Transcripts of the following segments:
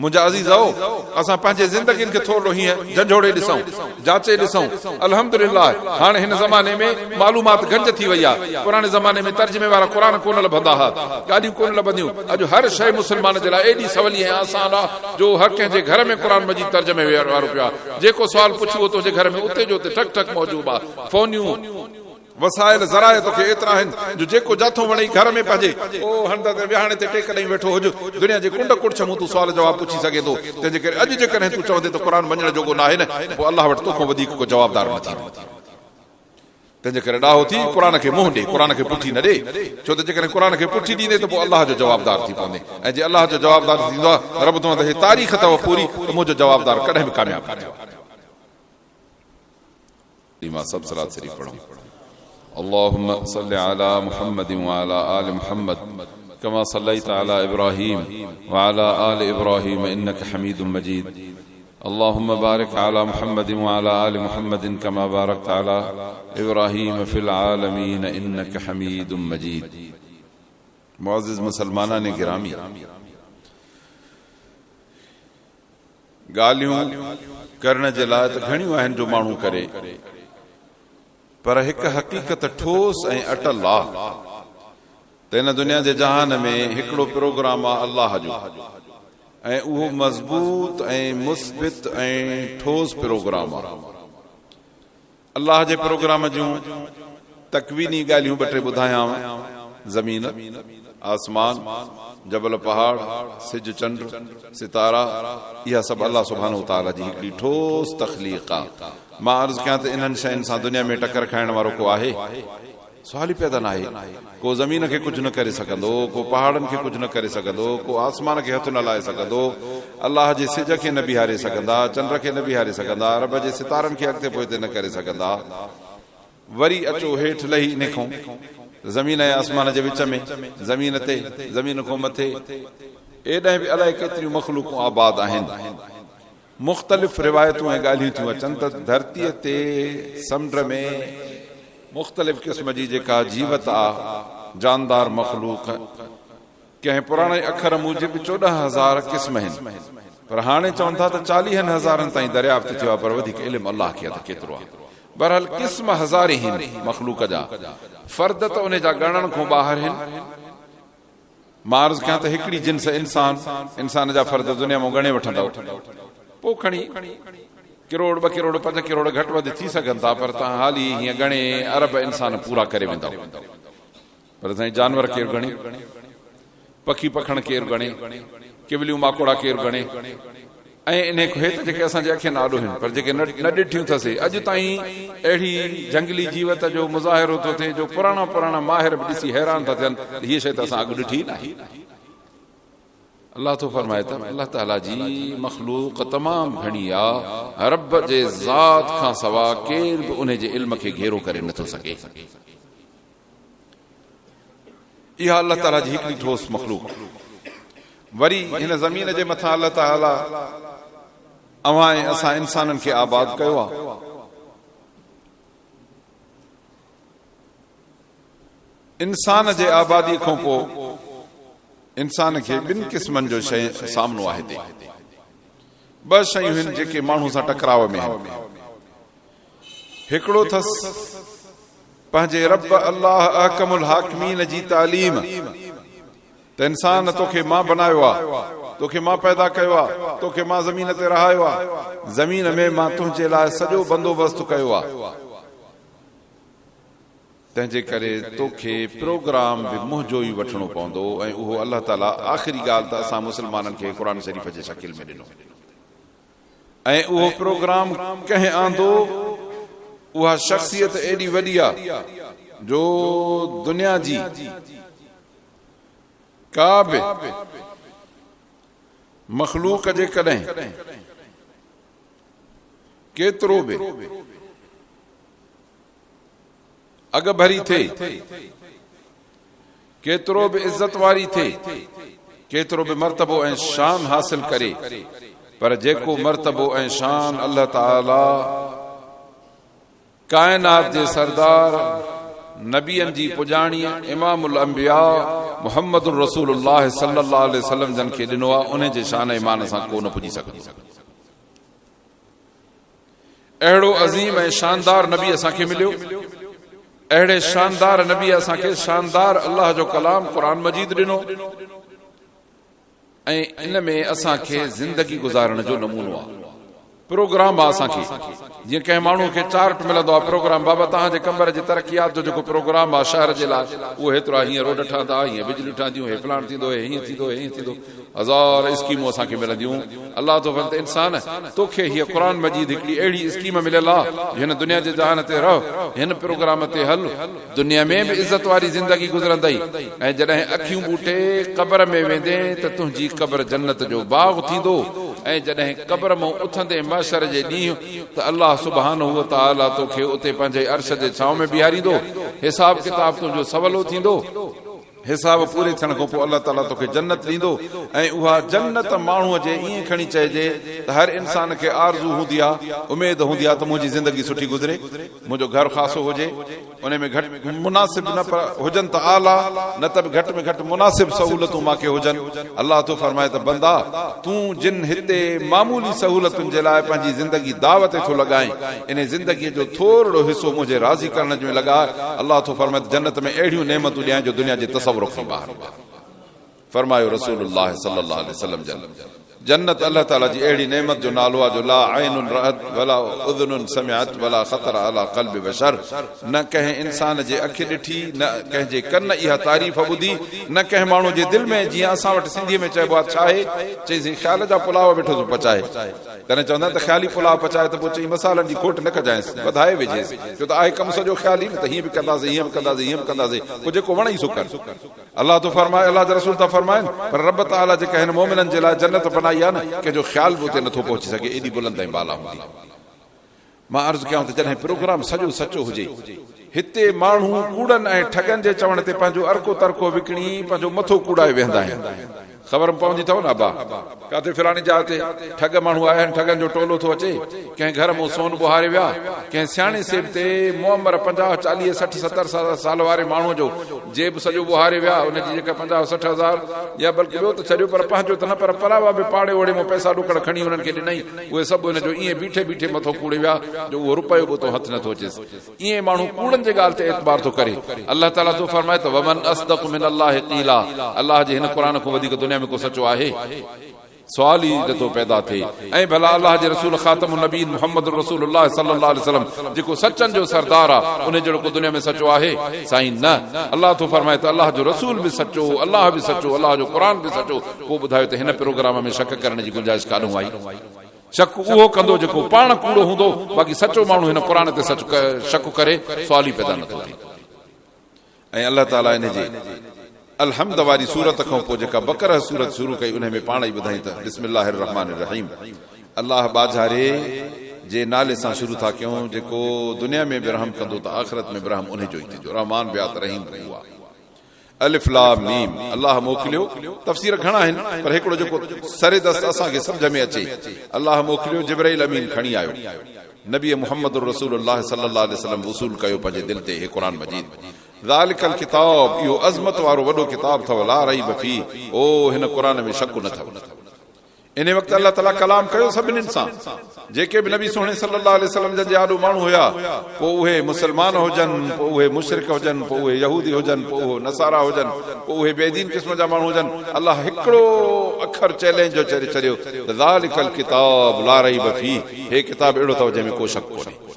मुंहिंजा अज़ीज़ो, असां पंहिंजे ज़िंदगियुनि खे थोरो हीअं झंझोड़े ॾिसूं, जाचे ॾिसूं। अल्हम्दुलिल्लाह हाणे हिन ज़माने में मालूमात गंज थी वई आहे। पुराणे ज़माने में तर्जुमे वारा क़ुरान कोन लभंदा हुआ, ॻाल्हियूं कोन लभंदियूं। अॼु हर शइ मुस्लमान जे लाइ एॾी सवली ऐं आसान आहे जो हर कंहिंजे घर में क़ुरान मजीद तर्जुमे वारो पियो आहे। जेको सुवाल पुछियो तुंहिंजे घर में उते जो उते ठक ठक मौजूद आहे। फोनियूं वसाइल ज़राए तोखे एतिरा आहिनि जो जेको जाथो वणे घर में पंहिंजे ओ हंध ते विहाणे ते टेक ॾेई वेठो हुज, दुनिया जे कुंड कुड़छ मूं तूं सुवाल जवाब पुछी सघे थो। तंहिंजे करे अॼु जेकॾहिं तूं चवंदे त क़ुरान मञण जोॻो न आहे न, पोइ अलाह वटि तोखां वधीक को जवाबदार न थी। तंहिंजे करे ॾाहो थी क़ुरान खे मुंहुं ॾे, क़ुरान खे पुठी न ॾे। छो त जेकॾहिं क़ुरान खे पुठी ॾींदे त पोइ अलाह जो जवाबदार थी पवंदे। ऐं जे अलाह जो जवाबदार थींदो आहे, रब तूं त हे तारीख़ अथव पूरी, त मुंहिंजो जवाबदार कॾहिं बि कामयाबु कान्हे। मां सभु सलात शरीफ़ पढ़ूं। اللهم صل على محمد وعلى آل محمد كما صليت على إبراهيم وعلى آل إبراهيم إنك حميد مجيد. اللهم بارك على محمد وعلى آل محمد كما باركت على إبراهيم في العالمين إنك حميد مجيد. معزز مسلمانان गिरामी, ॻाल्हियूं करण जे लाइ त घणियूं आहिनि जो माण्हू करे, पर हिकु हक़ीक़त ठोस ऐं अटल आहे त हिन दुनिया जे जहान में हिकिड़ो प्रोग्राम आहे अलाह जो, ऐं उहो मज़बूत ऐं मुस्बित ऐं ठोस प्रोग्राम आहे। अलाह जे प्रोग्राम जूं तकवीनी ॻाल्हियूं ॿ टे ॿुधायां। ज़मीन, आसमान, जबल पहाड़, सिज चंड, सितारा, इहा सभु अलाह सुब्हानहू व तआला जी हिकिड़ी ठोस तख़लीक़ आहे। मां अर्ज़ कयां त इन्हनि शयुनि सां दुनिया में टकर खाइण वारो को आहे? सुवाल ई पैदा न आहे। को ज़मीन खे कुझु न करे सघंदो, को पहाड़नि खे कुझु न करे सघंदो, को आसमान खे हथ न लाहे सघंदो, अलाह जे सिज खे न बीहारे सघंदा, चंड खे न बीहारे सघंदा, रब जे सितारनि खे अॻिते पोइते न करे सघंदा। वरी अचो हेठि लही निखूं ज़मीन ऐं आसमान जे विच में, ज़मीन ते, ज़मीन खां मथे एॾां बि अलाए केतिरियूं मख़लूक़ूं आबाद आहिनि। मुख़्तलिफ़ रिवायतूं ऐं ॻाल्हियूं थियूं अचनि त धरतीअ ते समुंड में मुख़्तलिफ़ क़िस्म जी जेका जीवत आहे, जानदार मख़लूक़, कंहिं पुराणे अखर मूजिबि 14,000 क़िस्म आहिनि, पर हाणे चवनि था त 40,000 ताईं दरियाफ़्त थियो आहे, पर वधीक इल्मु अलाह खे आहे त केतिरो आहे। बहरहाल क़िस्म हज़ारे आहिनि मख़लूक़ जा, फ़र्द त उन जा ॻणण खां ॿाहिरि आहिनि। मां अर्ज़ कयां त हिकिड़ी जिन्स इंसान जा फ़र्द दुनिया मां ॻणे वठंदव, पोइ खणी किरोड़ 2 किरोड़ 5 किरोड़ घटि वधि थी सघनि था, पर तव्हां हाली हीअं घणे अरब इंसान पूरा करे वेंदव। पर साईं जानवर केरु घणे, पखी पखण केरु घणे, किवलियूं माकोड़ा केरु घणे, ऐं इन खे त जेके असांजे अखियुनि आॾो आहिनि, पर जेके न ॾिठियूं अथसीं अॼु ताईं अहिड़ी जंगली जीवत जो मुज़ाहिरो थो थिए जो पुराणा माहिर बि ॾिसी हैरान था थियनि। हीअ शइ त असां अॻु ॾिठी न आहे। अल्लाह तो फरमाए त अल्लाह ताला जी मख़लूक़ तमामु घणी आहे, रब जे ज़ात खां सवा केरु बि उन जे इल्म खे घेरो करे नथो सघे। इहा अल्लाह ताला जी हिकिड़ी ठोस मख़लूक़। वरी हिन ज़मीन जे मथां अल्लाह ताला अवां ऐं असां इंसाननि खे आबाद कयो आहे। इंसान जे आबादी खां पोइ इंसान खे 2 क़िस्मनि जो शइ सामनो आहे। 2 शयूं आहिनि जेके माण्हू सां टकराव में आहिनि। हिकिड़ो अथसि पंहिंजे रब अल्लाह अहकमुल हाकिमीन जी तालीम, त इंसान तोखे मां बनायो आहे, तोखे मां पैदा कयो आहे, तोखे मां ज़मीन ते रहायो आहे, ज़मीन में मां तुंहिंजे लाइ सॼो बंदोबस्तु कयो आहे, तंहिंजे करे तोखे प्रोग्राम बि मुंहिंजो ई वठिणो पवंदो। ऐं उहो अल्लाह ताला आख़िरी ॻाल्हि त असां मुस्लमाननि खे क़ुरान शरीफ़ जे शकिल में ॾिनो, ऐं उहो प्रोग्राम कंहिं आंदो, उहा शख़्सियत एॾी वॾी आहे जो दुनिया जी का बि मख़लूक़ जे कॾहिं केतिरो बि अग भरी थिए, केतिरो बि इज़त वारी थिए, केतिरो बि मर्तबो ऐं शान हासिल करे, पर जेको मर्तबो ऐं शान अल्लाह ताला कायनात जे सरदार, नबियनि जी पुॼाणीअ, इमामुल अंबिया मुहम्मदुर रसूलुल्लाह सल्लल्लाहु अलैहि वसल्लम जन खे ॾिनो आहे, उन जे शान ईमान सां को न पुॼी सघंदो। अहिड़ो अज़ीम ऐं शानदार नबी असांखे मिलियो, अहिड़े शानदार नबी असांखे शानदार अल्लाह जो कलाम क़ुरान मजीद ॾिनो, ऐं इन में असांखे ज़िंदगी गुज़ारण जो नमूनो आहे, प्रोग्राम आहे असांखे। जीअं कंहिं माण्हू खे चार्ट मिलंदो आहे प्रोग्राम, बाबा तव्हांजे कमर जी तरक़ियात जो जेको प्रोग्राम आहे शहर जे लाइ, उहो हेतिरो आहे, हीअं रोड ठहंदा, हीअं बिजलियूं ठहंदियूं, हे फलाण थींदो, हीअं थींदो, हीअं थींदो, हज़ार स्कीमूं असांखे मिलंदियूं। अलाह तो फरमाए इंसान तोखे हीअ क़ुरान मजीद हिकिड़ी अहिड़ी स्कीम मिलियल आहे, हिन दुनिया जे जहान ते रहो, हिन प्रोग्राम ते हल, दुनिया में बि इज़त वारी ज़िंदगी गुज़रंदई, ऐं जॾहिं अखियूं ॿूटे क़बर में वेंदे त तुंहिंजी क़बर जन्नत जो बाग़ थींदो, ऐं जॾहिं क़बर मां उथंदे माशर जे ॾींहुं त अल्लाह सुब्हानहू व तआला तोखे उते पंहिंजे अर्श जे छांव में बीहारींदो, हिसाब किताब तुंहिंजो सवलो थींदो, हिसाब पूरे थियण खां पोइ अल्लाह ताला तोखे जन्नत ॾींदो। ऐं उहा जन्नत माण्हूअ जे ईअं खणी चइजे त हर इंसान खे आरज़ू हूंदी आहे, उमेद हूंदी आहे त मुंहिंजी ज़िंदगी सुठी गुज़रे, मुंहिंजो घर ख़ासो हुजे, उन में घटि मुनासिब न हुजनि त आला, न त बि घटि में घटि मुनासिब सहूलतूं मूंखे हुजनि। अल्लाह तो फरमाए त बंदा तूं जिन हिते मामूली सहूलतुनि जे लाइ पंहिंजी ज़िंदगी दावत थो लॻाए, इन ज़िंदगीअ जो थोरो हिसो मुंहिंजे राज़ी करण में लॻाए। अल्लाह तो फरमाए जन्नत में अहिड़ियूं नेमतूं ॾियां जो दुनिया जे तसव्वुर खां ॿाहिरि। फरमायो रसूलुल्लाह सल्लल्लाहु अलैहि वसल्लम जन्नत अल्लाह ताला जी अहिड़ी नेमत जो नालो आहे जो ला आइनुन रअत वला उज़ुनुन समिअत वला ख़तर अला क़ल्बि बशर, न कंहिं इंसान जे अखि ॾिठी, न कंहिंजे कन इहा तारीफ़ ॿुधी, न कंहिं माण्हू जे दिलि में, जीअं असां वटि सिंधीअ में चइबो आहे छा आहे, चईसीं ख़्याल जा पुलाव वेठो थो पचाए, तॾहिं चवंदा त ख़्याली पुलाव पचाए त पोइ चई मसालनि जी खोट न कजांइसि, वधाए विझेसि, छो त आहे कमु सॼो ख़्याली न, त हीअं बि कंदासीं, हीअं बि कंदासीं, हीअं बि कंदासीं, पोइ जेको वणे सो कर। अल्लाह तो फरमाए, अल्लाह जा रसूल था फरमाइनि, पर रब ताला जेका हिन मोमिननि जे लाइ जन्नत बनाई आहे न, कंहिंजो ख़्याल बि उते नथो पहुची सघे, एॾी बुलंद ऐं बाला हूंदी। मां अर्ज़ु कयां त जॾहिं प्रोग्राम सॼो सचो हुजे, हिते माण्हू कूड़नि ऐं ठगनि जे चवण ते पंहिंजो अर्को तरको विकिणी पंहिंजो मथो कूड़ाए वेहंदा आहिनि। ख़बर पवंदी अथव न अबा, किथे फिलाणी जाइ ते ठग माण्हू आया आहिनि, ठगनि जो टोलो थो अचे, कंहिं घर मां सोन बुहारे विया, कंहिं सियाणे सेब ते मुअमर 50, 40, 60, 70 साल वारे माण्हूअ जो जेब सॼो बुहारे विया, उनजी जेका 50, 60 हज़ार या बल्कि ॿियो त छॾियो, पर पंहिंजो त न, पर परावा बि पाड़े ओड़े मां पैसा ॾुकड़ खणी उन्हनि खे ॾिनई, उहे सभु हिन जो ईअं बीठे बीठे मथो कूड़े विया जो उहो रुपयो बि तो हथ नथो अचेसि। ईअं माण्हू कूड़नि जे ॻाल्हि ते एतबार थो करे। अल्लाह ताला तो फरमाए त वमन अस्दक़ु मिनल्लाहि क़ीला, अल्लाह जे हिन क़ुरान खां वधीक दुनिया में को सचो आहे? सवाल ई नथो पैदा थिए। ऐं भला अल्लाह जे रसूल ख़ातमुन नबीन मुहम्मद रसूलुल्लाह सल्लल्लाहु अलैहि वसल्लम जेको सचनि जो सरदार आहे, उन जहिड़ो को दुनिया में सचो आहे? साईं न। अल्लाह तो फरमाए त अल्लाह जो रसूल बि सचो, अल्लाह बि सचो, अल्लाह जो क़ुरान बि सचो। पोइ ॿुधायो त हिन प्रोग्राम में शक करण जी गुंजाइश कान्ह आई। शक उहो कंदो जेको पाण कूड़ो हूंदो, बाक़ी सचो माण्हू हिन क़ुरान ते शक करे सवाल ई पैदा नथो थिए। ऐं अल्लाह ताला इन जे अलहम्द वारी सूरत खां पोइ जेका बकरह सूरत शुरू कई, उन में पाण ई ॿुधाई त बिस्मिल्लाहिर रहमानिर रहीम, अल्लाह बाज़ारे जे नाले सां शुरू था कयूं, जेको दुनिया में बि रहम कंदो त आख़िरत में बि रहम उन जो ई थींदो। रहमान बिया त रहीम हुआ। अलिफ लाम मीम, अल्लाह मोकिलियो। तफ़सीर घणा आहिनि, पर हिकिड़ो जेको सरे दस्त असांखे सम्झ में अचे, अल्लाह मोकिलियो, जिब्राइल अमीन खणी आयो, नबी मुहम्मद रसूलुल्लाह सल्लल्लाहु अलैहि वसल्लम वसूल कयो पंहिंजे दिलि ते हे क़ुरान मजीद। ज़ालिकल किताब, इहो अज़मत वारो वॾो किताब अथव, ला रईब फी, ओ हिन क़ुरान में शक न अथव। इन वक़्तु अल्लाह ताला कलाम कयो सभिनीनि सां, जेके बि नबी सोणे सल्लल्लाहु अलैहि वसल्लम जा आॾो माण्हू हुया, पोइ उहे मुस्लमान हुजनि, पोइ उहे मुशरिक हुजनि, पोइ उहे यहूदी हुजनि, पोइ उहे नसारा हुजनि, पोइ उहे बेदीन क़िस्म जा माण्हू हुजनि, अल्लाह हिकिड़ो अखर चैलेंज जो चरे छॾियो, ज़ालिकल किताब ला रईब फी, हे किताब अहिड़ो अथव जंहिंमें को शक कोन्हे।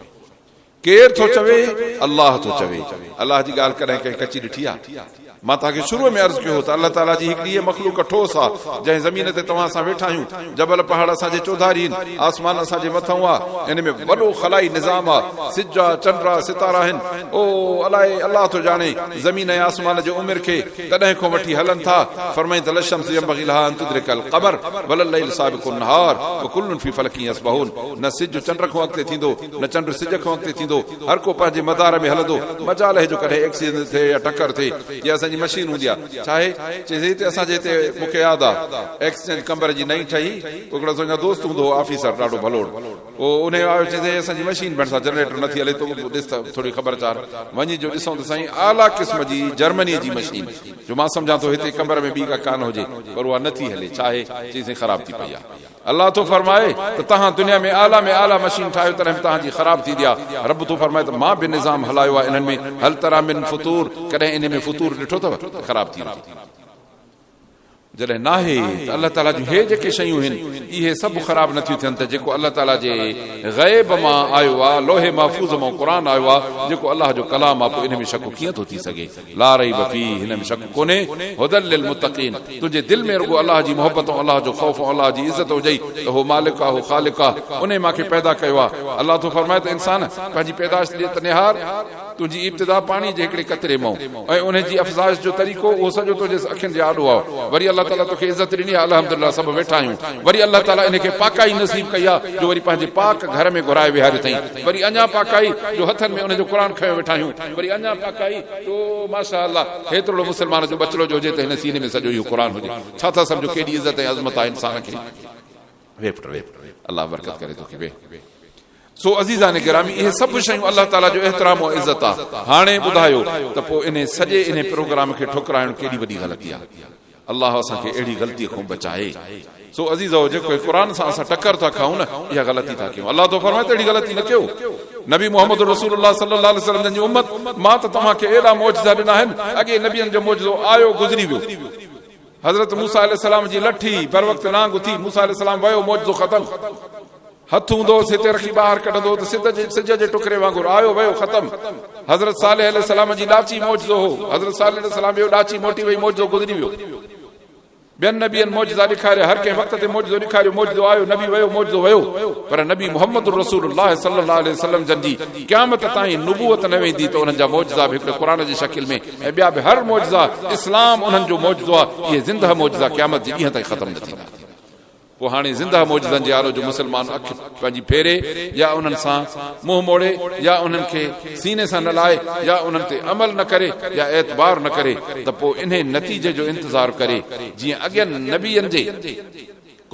केर थो चवे? अल्लाह थो चवे। अल्लाह जी ॻाल्हि कॾहिं कंहिं कची ॾिठी आहे? मां तव्हांखे शुरू में अर्ज़ु कयो त अल्लाह ताला जी हिकिड़ी मख़लूक ठोस आहे, जंहिं ज़मीन ते तव्हां सां वेठा आहियूं, जबल पहाड़ असांजे चौधारी आहिनि, आसमान असांजे मथां आहे, इन में वॾो ख़लाई निज़ाम आहे, सिज आहे, चंड आहे, सितारा आहिनि। ओ अलाए, अल्लाह थो ॼाणे ज़मीन ऐं आसमान जे उमिरि खे कॾहिं खां वठी हलनि था। फरमाई त लशम्स यंबग़ी लहा अन तुदरिकल क़मर वलल लैल साबिक़ुन नहार व कुल्लुन फी फलकिन यसबहून। न सिज चंड खां अॻिते थींदो, न चंड सिज खां अॻिते थींदो, हर को पंहिंजे मदार में हलंदो। मजाल है जो कॾहिं एक्सीडेंट थिए या टकर थिए या पंहिंजी मशीन हूंदी आहे छा आहे चइजे हिते असांजे हिते मूंखे यादि आहे एक्सचेंज कमर जी नई ठही हिकिड़ो तुंहिंजो दोस्त हूंदो ऑफिसर ॾाढो भलोड़ उहो उन आयो चइजे असांजी मशीन भेण सां जनरेटर नथी हले तो ॾिस त थोरी ख़बरचार वञी जो ॾिसूं त साईं आला क़िस्म जी जर्मनी जी मशीन जो मां सम्झां थो हिते कमर में ॿी का कान हुजे पर उहा नथी हले छा आहे चइजे ख़राब थी पई आहे अल्लाह तो फरमाए त तव्हां दुनिया में आला मशीन ठाहियो तॾहिं तव्हांजी ख़राब थींदी आहे रब तो फरमाए त मां बि निज़ाम हलायो आहे इन्हनि में हल तरा मिन फुतूर कॾहिं इन में फुतूर ॾिठो अथव ख़राब थी जॾहिं नाहे त अल्लाह ताला जूं हे जेके शयूं आहिनि इहे सभु ख़राब नथियूं थियनि त जेको अल्लाह ताला जे ग़ैब मां आयो आहे लोहे महफूज़ मां क़ुर आयो आहे जेको अल्लाह जो कलाम आहे पोइ इन में शक कीअं थो थी सघे ला रैब फीह हिन में शक कोन्हे हुदल लिल मुत्तक़ीन तुंहिंजे दिलि में रुगो अल्लाह जी मोहबत ऐं अल्लाह जो ख़ौफ़ ऐं अल्लाह जी इज़त हुजई त हो मालिक आहे हो ख़ालिक आहे उन मूंखे पैदा कयो आहे अल्लाह तो फरमाए त इंसान पंहिंजी पैदाइश ॾे त निहार तुंहिंजी इब्तिदा पाणी जे हिकिड़े कतरे मां ऐं उन जी अफ़ज़ाइश जो तरीक़ो उहो सॼो तुंहिंजे अखियुनि जे आॾो आहे वरी अल्लाह ताला तोखे इज़त ॾिनी आहे अल्हम्दुलिल्लाह सभु वेठा आहियूं वरी अल्लाह ताला इनखे पाकाई नसीब कई आहे जो वरी पंहिंजे पाक घर में घुराए विहारियो अथई वरी अञा पाकाई जो हथनि में उनजो क़ुर खयो वेठा आहियूं वरी अञा पाकाई जो माशा अल्लाह हेतिरो मुस्लमान जो बचिड़ो जो हुजे त हिन सीने में सॼो इहो क़ुर हुजे छा था सम्झो केॾी इज़त ऐं अज़मत आहे इंसान खे अल्लाह बरकत करे तोखे वे सो अज़ीज़ान गिरामी इहे सभु शयूं अल्लाह ताला जो एहतराम ऐं इज़त आहे हाणे ॿुधायो त पोइ इन सॼे इन प्रोग्राम खे ठुकराइण केॾी वॾी ग़लती आहे अल्लाह असांखे अहिड़ी ग़लतीअ खां बचाए सो अज़ीज़ो जेको क़ुर सां असां टकर था खाऊं न इहा ग़लती था कयूं अल्लाह तो फरमाए त अहिड़ी ग़लती न कयो नबी मोहम्मद रसूलुल्लाह सल्लल्लाहु अलैहि वसल्लम जी उम्मत मां त तव्हांखे एॾा मौजज़ा ॾिना आहिनि अॻे नबियनि जो मौजज़ो आयो गुज़री वियो हज़रत मूसा अलैहिस्सलाम जी लठी बर वक़्तु नांग उथी मूसा अलैहिस्सलाम वियो मौजज़ो ख़तम हथ हूंदो हिते रखी ॿाहिरि कढंदो त सिज जे टुकड़े वांगुरु आयो वियो ख़तम हज़रत सालेह अलैहिस्सलाम जी ॾाची मौजज़ो हो हज़रत सालेह अलैहिस्सलाम जो ॾाची मोटी वई मौजज़ो गुज़री वियो ॿियनि नबियनि मौजज़ा ॾेखारिया हर कंहिं वक़्त ते मौजज़ो ॾेखारियो मौजज़ो आयो नबी वियो मौजज़ो वियो पर नबी मोहम्मद रसूलुल्लाह सल्लल्लाहु अलैहि वसल्लम जन जी क़यामत ताईं नुबुवत न वेंदी त उन्हनि जा मौजज़ा बि हिकिड़े क़ुर जी शकिल में ऐं ॿिया बि हर मौजज़ा इस्लाम उन्हनि जो मौजज़ो आहे इहे ज़िंदह मौजज़ा क़यामत जे ॾींहं ताईं ख़तम न थींदा पोइ हाणे ज़िंदह मौजज़नि जे आलो जो मुस्लमान अखि पंहिंजी फेरे या उन्हनि सां मुंहुं मोड़े या उन्हनि खे सीने सां न लाहे या उन्हनि ते अमल न करे या एतबार न करे त पोइ इन नतीजे जो इंतज़ार करे जीअं अॻियनि नबियनि जे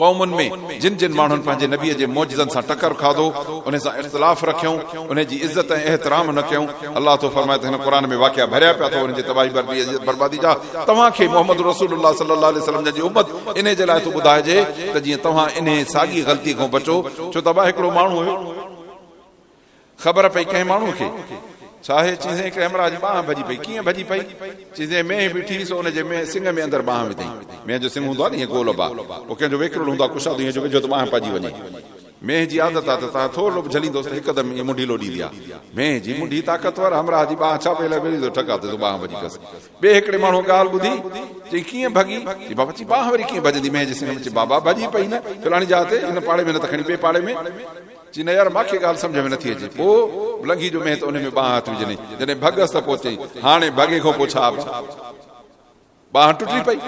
क़ौमुनि में जिन जिन माण्हुनि पंहिंजे नबीअ जे मौजज़नि सां टकर खाधो उन सां इख़्तिलाफ़ रखियऊं उन जी इज़त ऐं एहतराम न कयूं अल्लाह तो फरमाए त हिन क़ुर में वाक़िया भरिया पिया अथव उन जी तबाही बर्बादी जा तव्हांखे मोहम्मद रसूलुल्लाह सल्लल्लाहु अलैहि वसल्लम जी उम्मत इन जे लाइ थो ॿुधाइजे त जीअं तव्हां इन साॻी ग़लती खां बचो छो त हिकिड़ो माण्हू हुयो ख़बर पई कंहिं माण्हू खे छा आहे चीज़े कैमरा जी बांह भॼी पई कीअं भॼी पई चीज़े मेंह बीठी सो उनजे में सिंग में अंदरि बांह विधई मेंह जो सिंग हूंदो आहे न ईअं गोल बाह पोइ कंहिंजो वेकिरो हूंदो आहे कुशाद ईअं जो विझो त बांह पइजी वञे मेंह जी आदत आहे त तव्हां थोरो बि झलींदोसि त हिकदमि ईअं मुंढीलो ॾींदी आहे मेंह जी मुंढी ताक़तवर हमरा जी बांह छा पई लॻे ठका ते बांह भॼी कसि ॿिए हिकिड़े माण्हू ॻाल्हि ॿुधी चई कीअं भॻी बाबा चई बांह वरी कीअं भॼंदी मेंह जे सिंग में चई बाबा भॼी पई न फलाणी जाइ ते हिन पाड़े में न त खणी ॿिए पाड़े में चई न यार मूंखे ॻाल्हि सम्झ में नथी अचे पोइ लंघी जो में त उन में बांह हथ विझणी जॾहिं भॻसि त पोइ चई हाणे भॻे खां पोइ छा बांह टुटी पई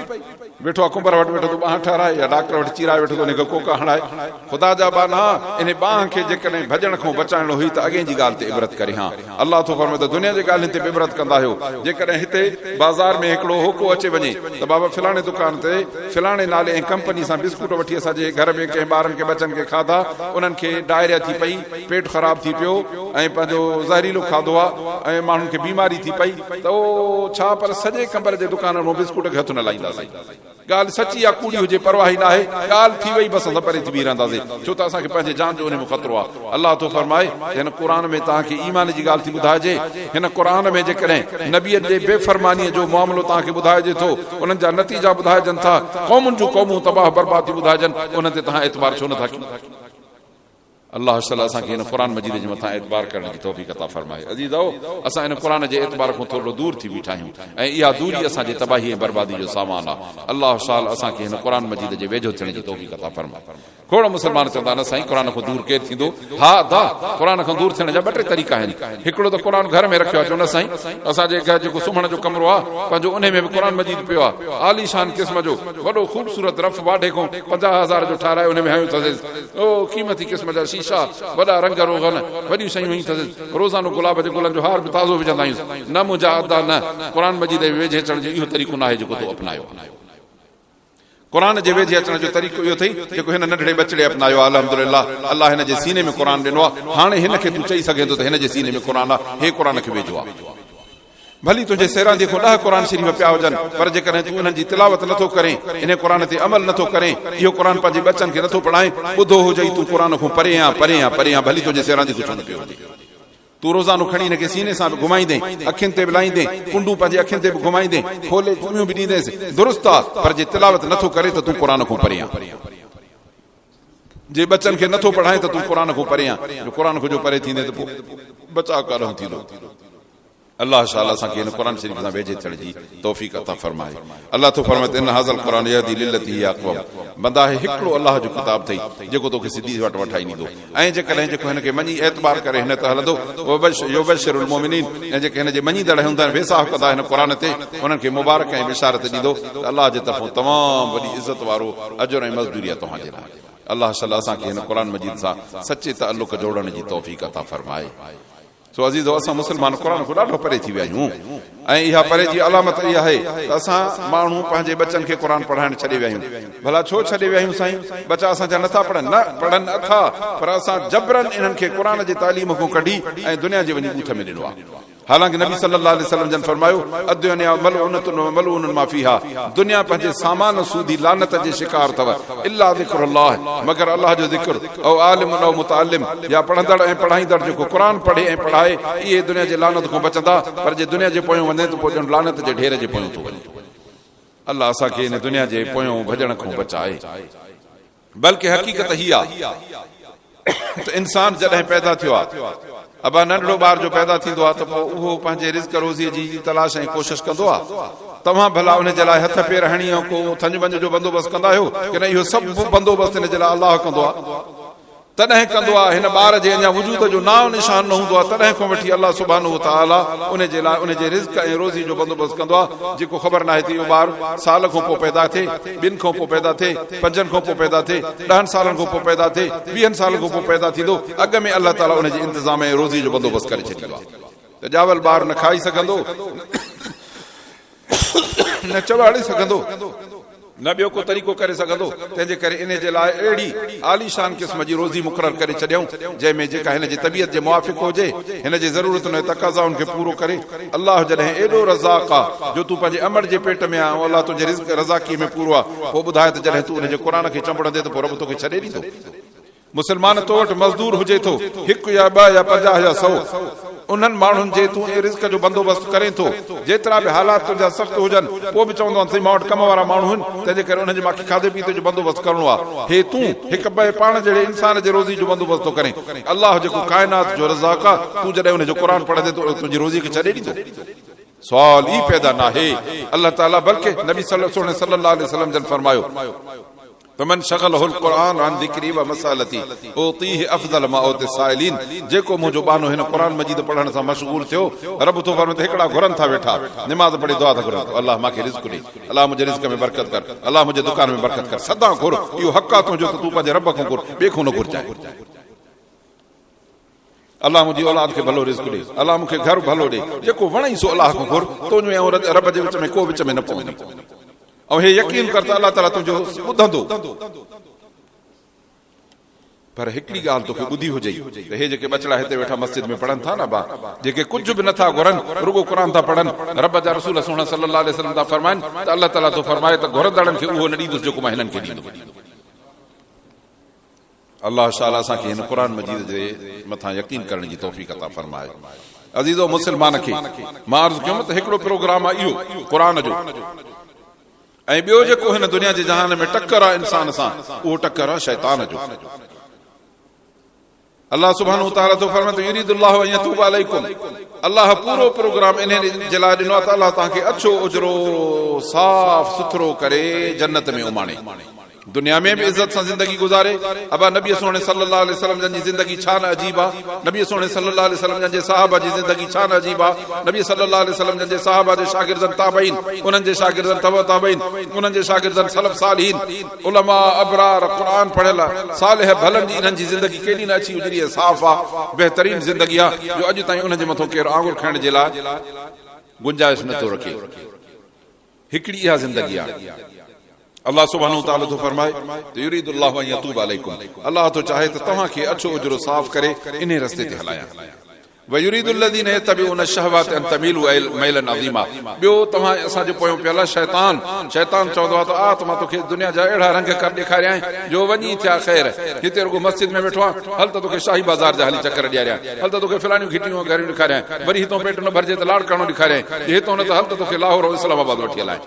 वेठो आहे कुंबर वटि वेठो त बांह ठहराए या डॉक्टर वटि चीराए वेठो त उनखे कोका हणाए ख़ुदा जा बाना इन बांह खे जेकॾहिं भॼण खां बचाइणो हुई त अॻे जी ॻाल्हि ते इबरत करे हा अल्लाह तो फरमाए त दुनिया जी ॻाल्हियुनि ते बि इबरत कंदा आहियो जेकॾहिं हिते बाज़ार में हिकिड़ो होको अचे वञे त बाबा फलाणे दुकान ते फलाणे नाले ऐं कंपनी सां बिस्कुट वठी असांजे घर में कंहिं ॿारनि खे बचनि खे खाधा उन्हनि खे डायरिया थी पई पेट ख़राब थी पियो ऐं पंहिंजो ज़हरीलो खाधो आहे ऐं माण्हुनि खे बीमारी थी पई त उहो छा पर सॼे कंबर जे दुकान मां बिस्कुट खे हथ न लाईंदासीं ॻाल्हि सची आहे कूड़ी हुजे परवाही न आहे ॻाल्हि थी वई बसि असां परे थी बीह रहंदासीं छो त असांखे पंहिंजे जान जो उन में ख़तरो आहे अल्लाह तो फरमाए हिन क़ुर में तव्हांखे ईमान जी ॻाल्हि थी ॿुधाइजे हिन क़ुर में जेकॾहिं नबीअ जे बेफ़रमानीअ जो मामिलो तव्हांखे ॿुधाइजे थो उन्हनि जा नतीजा ॿुधाइजनि था क़ौमुनि जूं क़ौमूं तबाह बर्बाद थी ॿुधाइजनि उन ते तव्हां एतबार छो नथा कयो अल्लाह ताला असांखे हिन क़ुर मजीद जे मथां एतबार करण जी तौफ़ीक़ अता फरमाए अज़ीज़ो असां हिन क़ुर जे एतबार खां थोरो दूर थी बीठा आहियूं ऐं इहा दूरी असांजे तबाही ऐं बर्बादी जो सामान आहे अल्लाह साल असांखे हिन क़ुर मजीद जे वेझो थियण जी तौफ़ीक़ अता फरमाए खोड़ मुस्लमान चवंदा न साईं क़ुर खां दूर केरु थींदो हा दा क़ुर खां दूर थियण जा ॿ टे तरीक़ा आहिनि हिकिड़ो त क़ुर घर में रखियो आहे चवंदा साईं असांजे घर जेको सुम्हण जो कमरो आहे पंहिंजो उन में बि क़ुर मजीद पियो आहे आलीशान क़िस्म जो वॾो ख़ूबसूरत रफ वाढे खां 50,000 जो ठाराए उन में हयूं अथसि ओ क़ीमती क़िस्म जा शीशा, वॾा रंग रोगन, वॾियूं शयूं रोज़ानो गुलाब जे गुलनि जो हार बि ताज़ो विझंदा आहियूं। न मुंहिंजा अदा न क़ुर मजीद जे वेझे अचण जो इहो तरीक़ो न आहे जेको तूं अपनायो। क़ुर जे वेझे अचण जो तरीक़ो इहो अथई जेको हिन नंढड़े बचड़े अपनायो। अल्हम्दुलिल्लाह, अल्लाह हिन जे सीने में क़ुर ॾिनो आहे। हाणे हिन खे तूं चई सघे थो त हिन जे सीने में क़ुर आहे, हे क़ुर खे वेझो आहे। भली तुंहिंजे सेरांदी खां 10 क़ुर शरीफ़ पिया हुजनि, पर जेकॾहिं तूं इन्हनि जी तिलावत नथो करें, इन क़ुर ते अमल नथो करें, इहो क़ुर पंहिंजे बचनि खे नथो पढ़ाए, ॿुधो हुजई तूं क़ुर खां परे आं परे आं परे आं, भली तुंहिंजे सेरांदी कुझु न पियो हुजे। तूं रोज़ानो खणी हिनखे सीने सां बि घुमाईंदे, अखियुनि ते बि लाहींदे, कुंडू पंहिंजे अखियुनि ते बि घुमाईंदे, खोले चुमियूं बि ॾींदेसि, दुरुस्त आहे। पर जे तिलावत नथो करे त तूं क़ुर खां परे आं। जे बचनि खे नथो पढ़ाए त तूं क़ुर खां परे आं। जो क़ुर खां जो परे थींदे त पोइ बचा करणु थींदो। अल्लाह शाला असांखे हिन क़ुर शरीफ़ सां वेझे थियण जी तौफ़ीक़ अता फ़रमाए। अल्लाह तो फरमाए इन हाज़ल क़ुरान यहदी लिल्लती हिय अक़वम। बंदा हिकिड़ो अल्लाह जो किताब अथई जेको तोखे सिधी वटि वठाई ॾींदो, ऐं जेकॾहिं जेको हिनखे मञी एतबार करे हिन ते हलंदो, युबश्शिरुल मुमिनीन, ऐं जेके हिन जे मञीदड़ हूंदा आहिनि वेसाह कंदा हिन क़ुर ते, उन्हनि खे मुबारक ऐं बिशारत ॾींदो त अल्लाह जे तरफ़ां तमामु वॾी इज़त वारो अजर ऐं मज़दूरी आहे तव्हांजे लाइ। अल्लाह शाला असांखे हिन क़ुर मजीद सां सचे ताल्लुक़ जोड़ण जी तौफ़ीक़ अता फ़रमाए। सो अज़ीज़ो, असां मुस्लमान क़ुर खां ॾाढो परे थी विया आहियूं, ऐं इहा परे जी अलामत इहा आहे त असां माण्हू पंहिंजे बचनि खे क़ुर पढ़ाइण छॾे विया आहियूं। भला छो छॾे विया आहियूं साईं? बचा असांजा नथा पढ़नि, न पढ़नि अथा, पर असां जबरन इन्हनि खे क़ुर जे तालीम खां कढी ऐं दुनिया जे वञी ॻूठ में ॾिनो आहे। हालांकि नबी सल्लल्लाहु अलैहि वसल्लम जन फरमायो, अद्दुनिया मलऊनतुन व मलऊनुन मा फीहा, दुनिया पंहिंजे सामान सूदी लानत जे शिकार अथव, इल्ला ज़िक्रुल्लाह, मगर अल्लाह जो ज़िक्र, औ आलिम औ मुतअल्लिम, या पढ़ंदड़ ऐं पढ़ाईंदड़ जेको क़ुर पढ़े ऐं पढ़ाए, इहे दुनिया जे लानत खां बचंदा। पर जे दुनिया जे पोयों वञे त पोइ लानत जे ढेर जे पोयों थो वञे। अल्लाह असांखे इन दुनिया जे पोयों भॼण खां बचाए। बल्कि हक़ीक़त हीअ आहे त इंसान जॾहिं पैदा थियो आहे, अबा नंढड़ो ॿार जो पैदा थींदो आहे त पोइ उहो पंहिंजे रिज़्क़ रोज़ीअ जी तलाश ऐं कोशिश कंदो आहे। तव्हां भला उन जे लाइ हथ पेर हणी ऐं को थंज मंझ जो बंदोबस्तु कंदा आहियो कि न? इहो सभु बंदोबस्तु हिन जे लाइ अलाह कंदो आहे। तॾहिं कंदो आहे, हिन ॿार जे अञा वजूद जो नाम निशान न हूंदो आहे, तॾहिं खां वठी अलाह सुब्हानहू व तआला उन जे लाइ उन जे रिज़्क़ ऐं रोज़ी जो बंदोबस्तु कंदो आहे। जेको ख़बर नाहे त इहो ॿार साल खां पोइ पैदा थिए, 2 खां पोइ पैदा थिए, 5 खां पोइ पैदा थिए, 10 सालनि खां पोइ पैदा थिए, 20 सालनि खां पोइ पैदा थींदो, अॻ में अलाह ताला उन जे इंतज़ाम ऐं रोज़ी जो बंदोबस्तु करे छॾींदो आहे। त ॼावल ॿार न खाई सघंदो, न चवाड़े सघंदो, न ॿियो को तरीक़ो करे सघंदो। तंहिंजे करे इन जे लाइ अहिड़ी आलीशान क़िस्म जी रोज़ी मुक़ररु करे छॾियऊं जंहिंमें जेका हिन जी तबियत जे मुआफ़िक़ हुजे, हिन जे ज़रूरतुनि ऐं तक़ाज़ाउनि खे पूरो करे। अलाह जॾहिं एॾो रज़ाक़ आहे जो तूं पंहिंजे अमड़ जे पेट में आहे, अलाह तुंहिंजे रिज़्क़ रज़ाक़ी में पूरो आहे, पोइ ॿुधाए त जॾहिं तूं उन जे क़ुर खे चंबड़ंदे त पोइ रब तोखे छॾे ॾींदो? मुस्लमान तो वटि मज़दूर हुजे थो, 1 या 2 या 50 या 100, उन्हनि माण्हुनि जे तूं रिज़्क़ जो बंदोबस्तु करे थो, जेतिरा बि हालात तुंहिंजा सख़्त हुजनि, पोइ बि चवंदो आहे मां वटि कम वारा माण्हू आहिनि, तंहिंजे करे उन्हनि जे मूंखे खाधे पीते जो बंदोबस्तु करणो आहे। हे तूं हिकु ॿ पाण जहिड़े इंसान जे रोज़ी जो बंदोबस्तु थो करे। अलाह जेको काइनात जो रज़ाक़ आहे, तूं जॾहिं उनजो क़ुर पढ़ंदे त तुंहिंजी रोज़ी खे छॾे ॾींदो? सुवाल ई पैदा न आहे। अल्लाह ताला बल्कि नबी सल्लल्लाहु अलैहि वसल्लम जन फरमायो, फमन शगलहुल क़ुरान अन ज़िक्री व मसालती उतीह अफज़ल मा उति साइलिन। जेको मुंहिंजो बानो हिन क़ुर मजीद पढ़ण सां मशगूल थियो, रब तो फरमाए त हिकिड़ा घुरनि था वेठा, निमाज़ पढ़ी दुआ था घुरनि, अल्लाह मूंखे रिज़्क़ ॾे, अल्लाह मुंहिंजे रिज़्क़ में बरकत कर, अल्लाह मुंहिंजे दुकान में बरकत कर। सदा घुर, इहो हक़ आहे तुंहिंजो त तूं पंहिंजे रब खां घुर, ॿिए खां न घुरजाए। अल्लाह मुंहिंजी औलाद खे भलो रिज़्क़ ॾे, अल्लाह मूंखे घर भलो ॾे, जेको वणई सो अल्लाह खां घुर। तुंहिंजो ऐं रब जे विच में को विच में न पवंदी, ऐं हे यकीन कर त अल्लाह ताला तुंहिंजो ॿुधंदो। पर हिकिड़ी ॻाल्हि तोखे ॿुधी हुजे त हे जेके बचड़ा हिते वेठा मस्जिद में पढ़नि था न बा, जेके कुझु बि नथा घुरनि, रुगो क़ुर था पढ़नि, रब जा रसूल सल्लल्लाहु अलैहि वसल्लम था फरमाइनि त अल्लाह ताला तो फरमाए त घुरंदड़नि खे उहो न ॾींदुसि जेको मां हिननि खे ॾींदो। अल्लाह शाला असांखे हिन क़ुर मजीद जे मथां यकीन करण जी तौफ़ीक़ अता फरमाए। अज़ीज़ो, मुस्लमान खे मां अर्ज़ु कयुमि त हिकिड़ो प्रोग्राम आहे इहो क़ुर जो, ऐं ॿियो जेको हिन दुनिया जे जहान में टक्कर आहे इंसान सां, उहो टक्कर आहे शैतान जो। अल्लाह सुब्हानहू व तआला तो फरमाए त युरीदुल्लाहु अन यतूब अलैकुम। अल्लाह पूरो प्रोग्राम इन जे लाइ ॾिनो आहे त अल्लाह तव्हांखे अच्छो उजरो साफ़ सुथरो करे जन्नत में उमाणे। दुनिया में भी इज्जत से जिंदगी गुजारे। अब नबी सोने सल्लल्लाहु अलैहि वसल्लम जी जिंदगी छा न अजीब आहे। नबी सोने सल्लल्लाहु अलैहि वसल्लम जे साहबा जी जिंदगी छा न अजीब आहे। नबी सल्लल्लाहु अलैहि वसल्लम जे साहबा जे शागिर्दन ताबईन, उन्हनि जे शागिर्दन तबा ताबईन, उन्हनि जे शागिर्दन सलफ सालिहीन, उलमा अबरार, कुरान पढ़ियल सालिह भलन जी इन्हनि जी जिंदगी केॾी न अच्छी गुज़री आहे, साफ़ आहे, बेहतरीन जिंदगी आहे, जो अॼु ताईं उन्हनि जे मथां केरु आंगुर खाइण जे लाइ गुंजाइश नथो रखे। हिकिड़ी इहा जिंदगी आहे। अल्लाह सुब्हानहु व तआला तो फरमाए त युरीदुल्लाहु अन यतूब अलैकुम, अल्लाह तो चाहे त तव्हांखे अछो उजरो साफ़ करे इन रस्ते ते हलाया। व युरीदुल्लज़ीना यत्तबिऊन अश-शहवात अन तमीलू मैलन अज़ीमा, ॿियो तव्हां असांजो पोयों पियल शैतान चवंदो आहे त आ त मां तोखे दुनिया जा अहिड़ा रंग कर ॾेखारियां जो वञी थिया ख़ैर, हिते रुगो मस्जिद में वेठो आहे, हल त तोखे शाही बाज़ार जा हली चकर ॾियारियां, हल त तोखे फलाणियूं घिटियूं घरियूं ॾेखारियां, वरी हितां पेट न भरिजे त लाड़ करणो ॾेखारियां, हितां न त हल त तोखे लाहौर ऐं इस्लामाबाद वठी हलाए।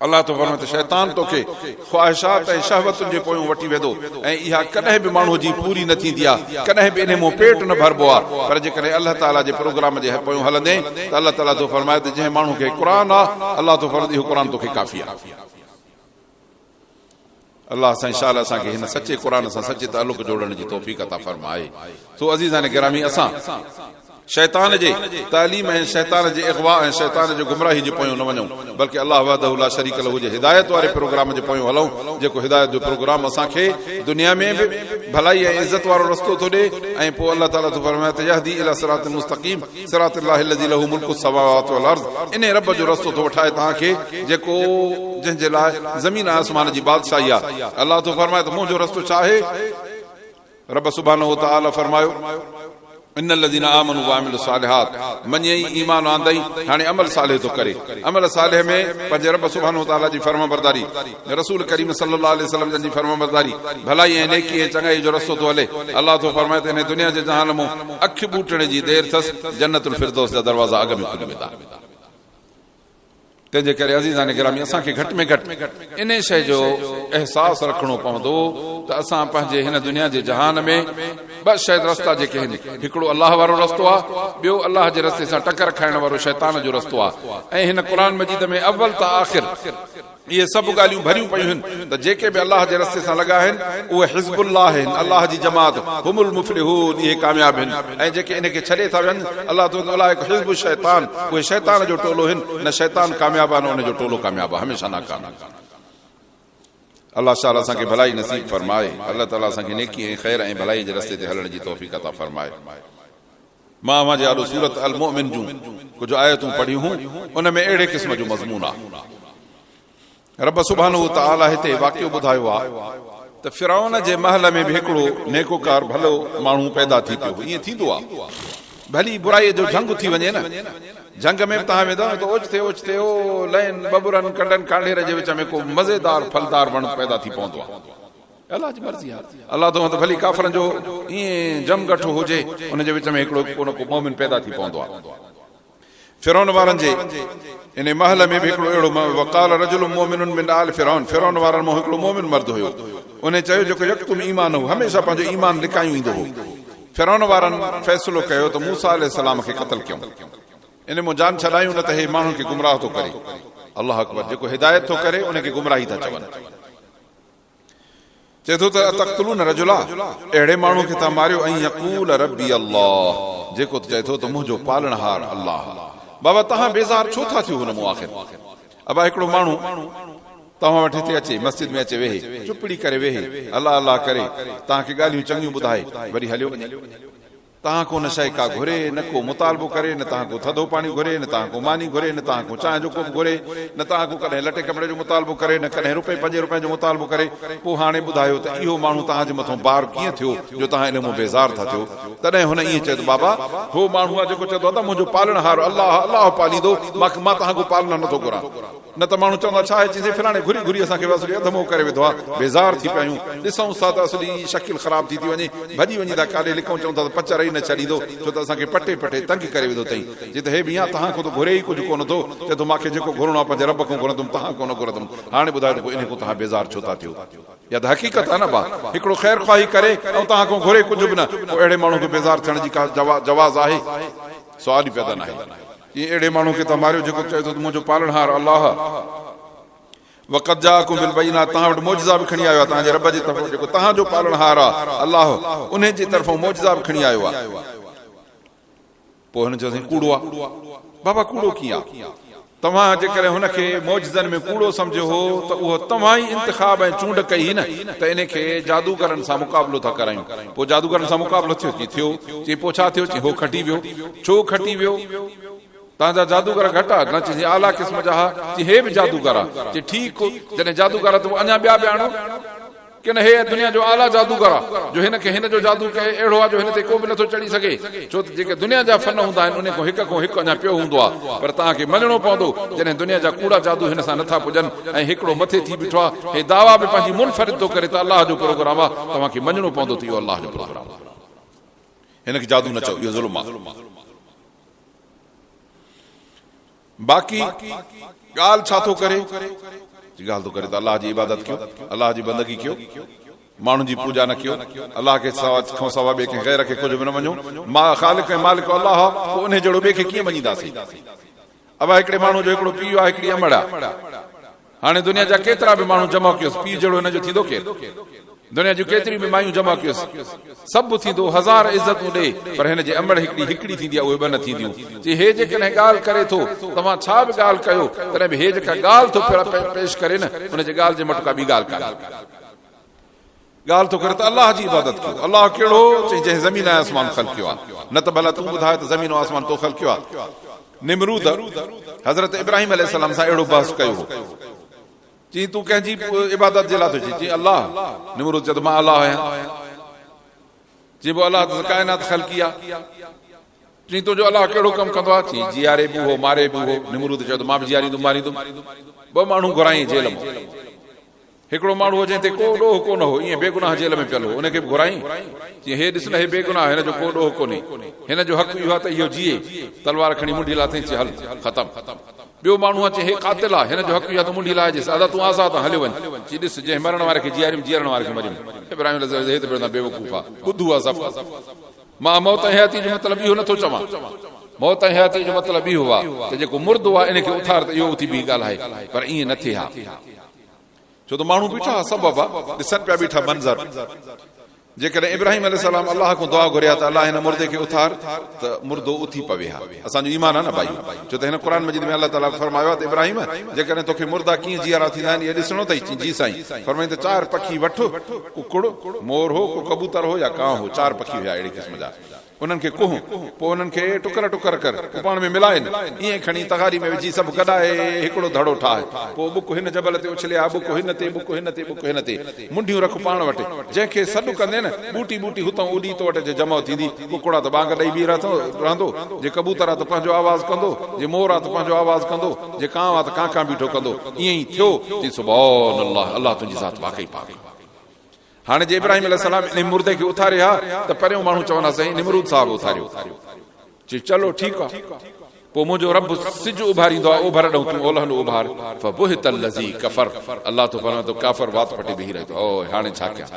अल्लाह तो फरमाए त शैतान तोखे ख्वाहिशात ऐं शहवतुनि जे पोयों वठी वेंदो, ऐं इहा कॾहिं बि माण्हू जी पूरी न थींदी आहे, कॾहिं बि इन मां पेट न भरबो आहे। पर जेकॾहिं अल्लाह ताला जे प्रोग्राम जे पोयों हलंदे त अल्लाह ताला तो फरमाए त जंहिं माण्हू खे क़ुरान आहे, अल्लाह तो फरमाए इहो क़ुरान तोखे काफ़ी आहे। अल्लाह सां इंशाअल्लाह असांखे हिन सचे क़ुरान सां सचे ताल्लुक़ जोड़ण जी तौफ़ीक़ अता फरमाए। सो अज़ीज़ान गिरामी, असां शैतान जे तालीम ऐं शैतान जे इग़वा ऐं शैतान जे गुमराही जे पोयों न वञूं, बल्कि अल्लाह वहदहु ला शरीक लहू जे हिदायत वारे प्रोग्राम जे पोयों हलूं, जेको हिदायत जो प्रोग्राम असांखे दुनिया में बि भलाई ऐं इज़त वारो रस्तो थो ॾे, ऐं पोइ अल्लाह ताला तो फरमाए त यहदी इला सिरातिल मुस्तक़ीम सिरातिल्लाहि लज़ी लहू मुल्कु समावाति वल अर्ज़, इन रब जो रस्तो थो वठाए तव्हांखे जेको जंहिंजे लाइ ज़मीन आसमान जी बादशाही आहे। अल्लाह तो फरमाए त मुंहिंजो रस्तो छा आहे? रब सुब्हानहु व तआला फरमायो इन्नल्लज़ीना आमनू व अमिलुस सालिहात, मञई ईमान आंदई, हाणे अमल सालिह तो करे। अमल सालिह में पंहिंजे रब सुब्हानहु व तआला जी फरमाबरदारी, रसूल करीम सल्लल्लाहु अलैहि वसल्लम जी फरमाबरदारी, भलाई ऐं नेकी ऐं चङाई जो रस्तो तो हले। अल्लाह तो फरमाए त इन दुनिया जे जहान में अख बूटण जी देर अथसि, जन्नतुल फिरदौस जा दरवाज़ा अॻ में खुली वेंदा। तंहिंजे करे अज़ीज़ान गिरामी, असांखे घटि में घटि इन शइ जो अहसासु रखणो पवंदो त असां पंहिंजे हिन दुनिया जे जहान में ॿ शायदि रस्ता जेके आहिनि, हिकिड़ो अल्लाह वारो रस्तो आहे, ॿियो अल्लाह जे रस्ते सां टकर खाइण वारो शैतान जो रस्तो आहे। ऐं हिन क़ुर मजीद में अव्वल त आख़िर इहे सभु ॻाल्हियूं भरियूं पयूं आहिनि त जेके बि अल्लाह जे रस्ते सां लॻा आहिनि उहे हिज़्बुल्लाह आहिनि, अल्लाह जी जमात, हुमुल मुफ़्लिहून, इहे कामयाब आहिनि। ऐं जेके इनखे छॾे था वञनि, अल्लाह तो हिकु हिज़्बु शैतान, उहे शैतान जो टोलो आहिनि, न शैतान कामयाब आहे न उन जो टोलो कामयाब आहे, हमेशह नाकाम। अल्लाह ताला असांखे भलाई नसीब फरमाए, अल्लाह ताला असांखे नेकी ऐं ख़ैर ऐं भलाई जे रस्ते ते हलण जी तौफ़ीक़ अता फरमाए। मां अवां जे आलो सूरत अल मोमिन जूं कुझु आयतूं पढ़ियूं हुयूं, उन में अहिड़े क़िस्म जो मज़मून आहे। रब सुब्हानहु व तआला हिते वाक़ियो ॿुधायो आहे त फिरौन जे महल में बि हिकिड़ो नेकोकार भलो माण्हू पैदा थी पियो। ईअं थींदो आहे, भली बुराई जो जंग थी वञे न, जंग में तव्हां वेंदा त ओचिते ओचिते ओ लैन बबुरनि कंडनि कांढेर जे विच में को मज़ेदार फलदार वण पैदा थी पवंदो आहे। अल्लाह जी मर्ज़ी आहे। अल्लाह तो भली काफ़रनि जो ईअं जमगठो हुजे, उन जे विच में हिकिड़ो को न को मोमिन पैदा थी पवंदो आहे। फिरौन वारनि जे इन महल में बि हिकिड़ो अहिड़ो वक़ाल रजुलुन मोमिनुन मिन आल फिरौन, फिरौन वारनि मां हिकिड़ो मोमिन मर्द हुयो, उन चयो जेको यक्तुम ईमान हो, हमेशह पंहिंजो ईमान लिकायूं ईंदो हो। फिरौन वारनि फ़ैसिलो कयो त मूसा अलैहिस्सलाम खे क़त्ल कयूं, इन मां जान छॾायूं, न त हे माण्हुनि खे गुमराह थो करे। अल्लाह अकबर, जेको हिदायत थो करे उनखे गुमराही था चवनि। चए थो त तक़्तुलून रजुला, अहिड़े माण्हू खे तव्हां मारियो, ऐं यक़ूल रब्बी अल्लाह, जेको चए थो त मुंहिंजो पालणहार अल्लाह। बाबा तव्हां बेज़ार छो था थियो हुन मां आख़िर? अब हिकिड़ो माण्हू तव्हां वटि हिते अचे, मस्जिद में अचे, वेहे चुपड़ी करे वेहे, अल्लाह अल्लाह करे, तव्हांखे ॻाल्हियूं चङियूं ॿुधाए, वरी हलियो वञे। तव्हां को न शइ का घुरे, न को मुतालबो करे, न तव्हां को थधो पाणी घुरे, न तव्हां को मानी घुरे, न तव्हां को चांहि जो कोप घुरे, न तव्हां को कॾहिं लटे कपिड़े जो मुतालबो करे, न कॾहिं रुपए 5 रुपए जो मुतालबो करे। पोइ हाणे ॿुधायो त इहो माण्हू तव्हांजे मथां बार कीअं थियो जो तव्हां इन मां बेज़ार था थियो? तॾहिं हुन ईअं चयो त बाबा हो माण्हू आहे जेको चवंदो आहे मुंहिंजो पालणहार अल्लाह, अल्लाह पालींदो, मां तव्हां को पालना नथो घुरां। न त माण्हू चवंदा छा आहे, चीज़े फलाणे घुरी घुरी असांखे असली अधमो करे वेंदो आहे, बेज़ार थी पिया आहियूं, ॾिसूं था त असली शकिल ख़राब थी वञे, भॼी वञी था काॾे, लिखूं चऊं था त पचर ई न छॾींदो, छो त असांखे पटे पटे तंग करे वेंदो अथई। जे त हे बि आहे तव्हां खां त घुरे ई कुझु कोन थो, चए थो मूंखे जेको घुरणो आहे पंहिंजे रब खां घुरंदुमि, तव्हां कोन घुरंदुमि। हाणे ॿुधायो त पोइ इन खां तव्हां बेज़ार छो था थियो? या त हक़ीक़त आहे न बा, हिकिड़ो ख़ैर ख़्वाही करे ऐं तव्हां खां घुरे कुझु बि न, पोइ अहिड़े माण्हू खे बेज़ार थियण जी का जवाज़ आहे? सुवाल ई पैदा न आहे। ईअं अहिड़े माण्हू खे तव्हां मारियो जेको चए थो त मुंहिंजो पालणहार अल्लाह। वक़त जाकुम बिल बय्यिनात, तव्हां वटि मौजिज़ा बि खणी आयो आहे तव्हांजे रब जे तरफ़ां, जेको तव्हांजो पालणहार आहे अलाह, उन जी तरफ़ां मौजिज़ा बि खणी आयो आहे। पोइ हिन चयोसीं कूड़ो आहे। बाबा कूड़ो कीअं आहे? तव्हां जेकॾहिं हुनखे मौजिज़नि में कूड़ो सम्झो हो त उहो तव्हां ई इंतिखाब ऐं चूंड कई न त इन खे जादूगरनि सां मुक़ाबिलो था करायूं। पोइ जादूगरनि सां मुक़ाबिलो थियो की थियो, चई पोइ छा थियो? चई हो खटी वियो। छो खटी वियो? तव्हांजा जादूगर घटि आहे? न चई आला क़िस्म जा हा। चई हे बि जादूगर आहे। चई ठीकु, जॾहिं जादूगर आहे त अञा ॿिया बि आणो, कि न हे दुनिया जो आला जादूगर आहे जो हिन खे हिन जो जादू अहिड़ो आहे जो हिन ते को बि नथो चढ़ी सघे। छो त जेके दुनिया जा फन हूंदा आहिनि उन खां हिकु अञा पियो हूंदो आहे। पर तव्हांखे मञणो पवंदो जॾहिं दुनिया जा कूड़ा जादू हिन सां नथा पुॼनि ऐं हिकिड़ो मथे थी बीठो आहे, हे दावा बि पंहिंजी मुनफरिद थो करे त अलाह जो प्रोग्राम आहे, तव्हांखे मञणो पवंदो त इहो अलाह जो प्रोग्राम आहे। हिनखे जादू न चओ, इहो ज़ुल्म आहे। बाक़ी ॻाल्हि छा थो करे? ॻाल्हि थो करे त अलाह जी इबादत कयो, अलाह जी बंदगी कयो, माण्हुनि जी पूॼा न कयो, अलाह खे खां सवा ॿिए कंहिं गैर खे कुझु बि न मञो। ख़ालिक ऐं मालिक अलाह आहे, पोइ उन जहिड़ो ॿिए खे कीअं मञींदासीं? अब हिकिड़े माण्हू जो हिकिड़ो पीउ आहे, हिकिड़ी अमड़ आहे। हाणे दुनिया जा केतिरा बि माण्हू जमा कयोसि, पीउ जहिड़ो हिन जो थींदो केरु? दुनिया जूं केतिरी बि मायूं जमा कयोसि, सभु थींदो, हज़ार इज़तूं ॾे, पर हिन जे अमड़ हिकिड़ी थींदी आहे, उहे ॿ न थींदियूं। चई हे जेकॾहिं ॻाल्हि करे थो, तव्हां छा बि ॻाल्हि कयो, तॾहिं बि हे जेका ॻाल्हि थो पेश करे न, हुनजे ॻाल्हि जे मटका ॿी ॻाल्हि करे ॻाल्हि थो करे त अलाह जी इबादत कयो। अलाह कहिड़ो? चई जंहिं ज़मीन ऐं आसमान ख़लक़ियो आहे। न त भला तूं ॿुधाए त ज़मीन ऐं आसमान तो ख़लक़ियो आहे? निमरूद हज़रत इब्राहिम अलैहिस्सलाम सां अहिड़ो बहस कयो हो। चई तूं कंहिंजी इबादत जे लाइ थो चई? चई अलाह। निमरूद चयो त मां अलाह आहियां। चई पोइ अलाह त काइनात ख़लक़ी आहे। चई तुंहिंजो अलाह कहिड़ो कमु कंदो आहे? चई जीआरे बि हो, मारे बि हो। निमरूद चयो त मां बि जीआरींदुमि, मारींदुमि। ॿ माण्हू घुराई जेल में। हिकिड़ो माण्हू हो जंहिं ते को ॾोह कोन हो, ईअं बेगुनाह जेल में पियल हो, उनखे बि घुराई। चई हे ॾिस न, हे बेगुनाह, हिन जो को ॾोह कोन्हे, हिन जो हक़ इहो आहे त इहो जीए। तलवार खणी मुंडी लाथई, चई हल ख़तम। ॿियो माण्हू अचे, हे क़ातिल आहे, हिन जो हक़ इहो आहे त मुंडी लाहिजेसि, अदा तूं आज़ादु हलियो वञ। चई ॾिस, जंहिं मरण वारे खे जीआरियुमि, जीअरण वारे खे मरियुमि। इब्राहिम हे त बेवकूफ़ आहे, ॿुधू आहे सफ़ा। मां मौत ऐं हयाती जो मतिलबु इहो नथो चवां। मौत ऐं हयाती जो मतिलबु इहो आहे त जेको मुर्दो आहे इन खे उथार, त इहो उथी बि ॻाल्हि आहे, पर ईअं न थिए हा। छो त माण्हू बीठा सबबु आहे, ॾिसनि पिया बीठा मंज़र। जेकॾहिं इब्राहिम अलैहिस्सलाम अलाह खां दुआ घुरिया त अलाह हिन मुर्दे खे उथार, त मुर्दो उथी पवे हा। असांजो ईमान आहे न भाई। छो त हिन क़ुर मजीद में अलाह ताला फरमायो आहे त इब्राहिम जेकॾहिं तोखे मुर्दा कीअं जीअरा थींदा आहिनि इहो ॾिसणो अथई? जी साईं। फरमाईं त 4 पखी वठो, कुकुड़, मोर हो, को कबूतर हो या कांव हो, 4 पखी हुया अहिड़े क़िस्म जा। उन्हनि खे कुह, पोइ उन्हनि खे टुकर टुकर कर, पाण में मिलाइनि, ईअं खणी तगारी में विझी सभु गॾाए हिकिड़ो धड़ो ठाहे। पोइ बुक हिन जबल ते उछलिया, बुक हिन ते, बुक हिन ते, बुक हिन ते, मुंडियूं रख पाण वटि। जंहिंखे सॾु कंदे न, बूटी बूटी हुतां उॾी तो वटि जमा थींदी। कुकुड़ आहे त बांग ॾेई बीह रहंदो, जे कबूतर आहे त पंहिंजो आवाज़ कंदो, जे मोर आहे त पंहिंजो आवाज़ कंदो, जे कांव आहे त कां बीठो कंदो। ईअं ई थियो। चई सुभान अल्लाह, अल्लाह तुंहिंजी ज़ात वाक़ई पाक। हाणे जे इब्राहिम अलैहिस्सलाम इन मुर्दे खे उथारियो हा त परियों माण्हू चवंदा साईं निमरूद साहिबु उथारियो। चई चलो ठीकु आहे। पोइ मुंहिंजो रब सिज उभारींदो आहे, ओभर ॾऊं तूं ओलहन उभार। फबुहितल लज़ी कफर, अलाह तो फरमाए थो काफ़र वात पटी बीही रहे थो। ओ हाणे छा कयां?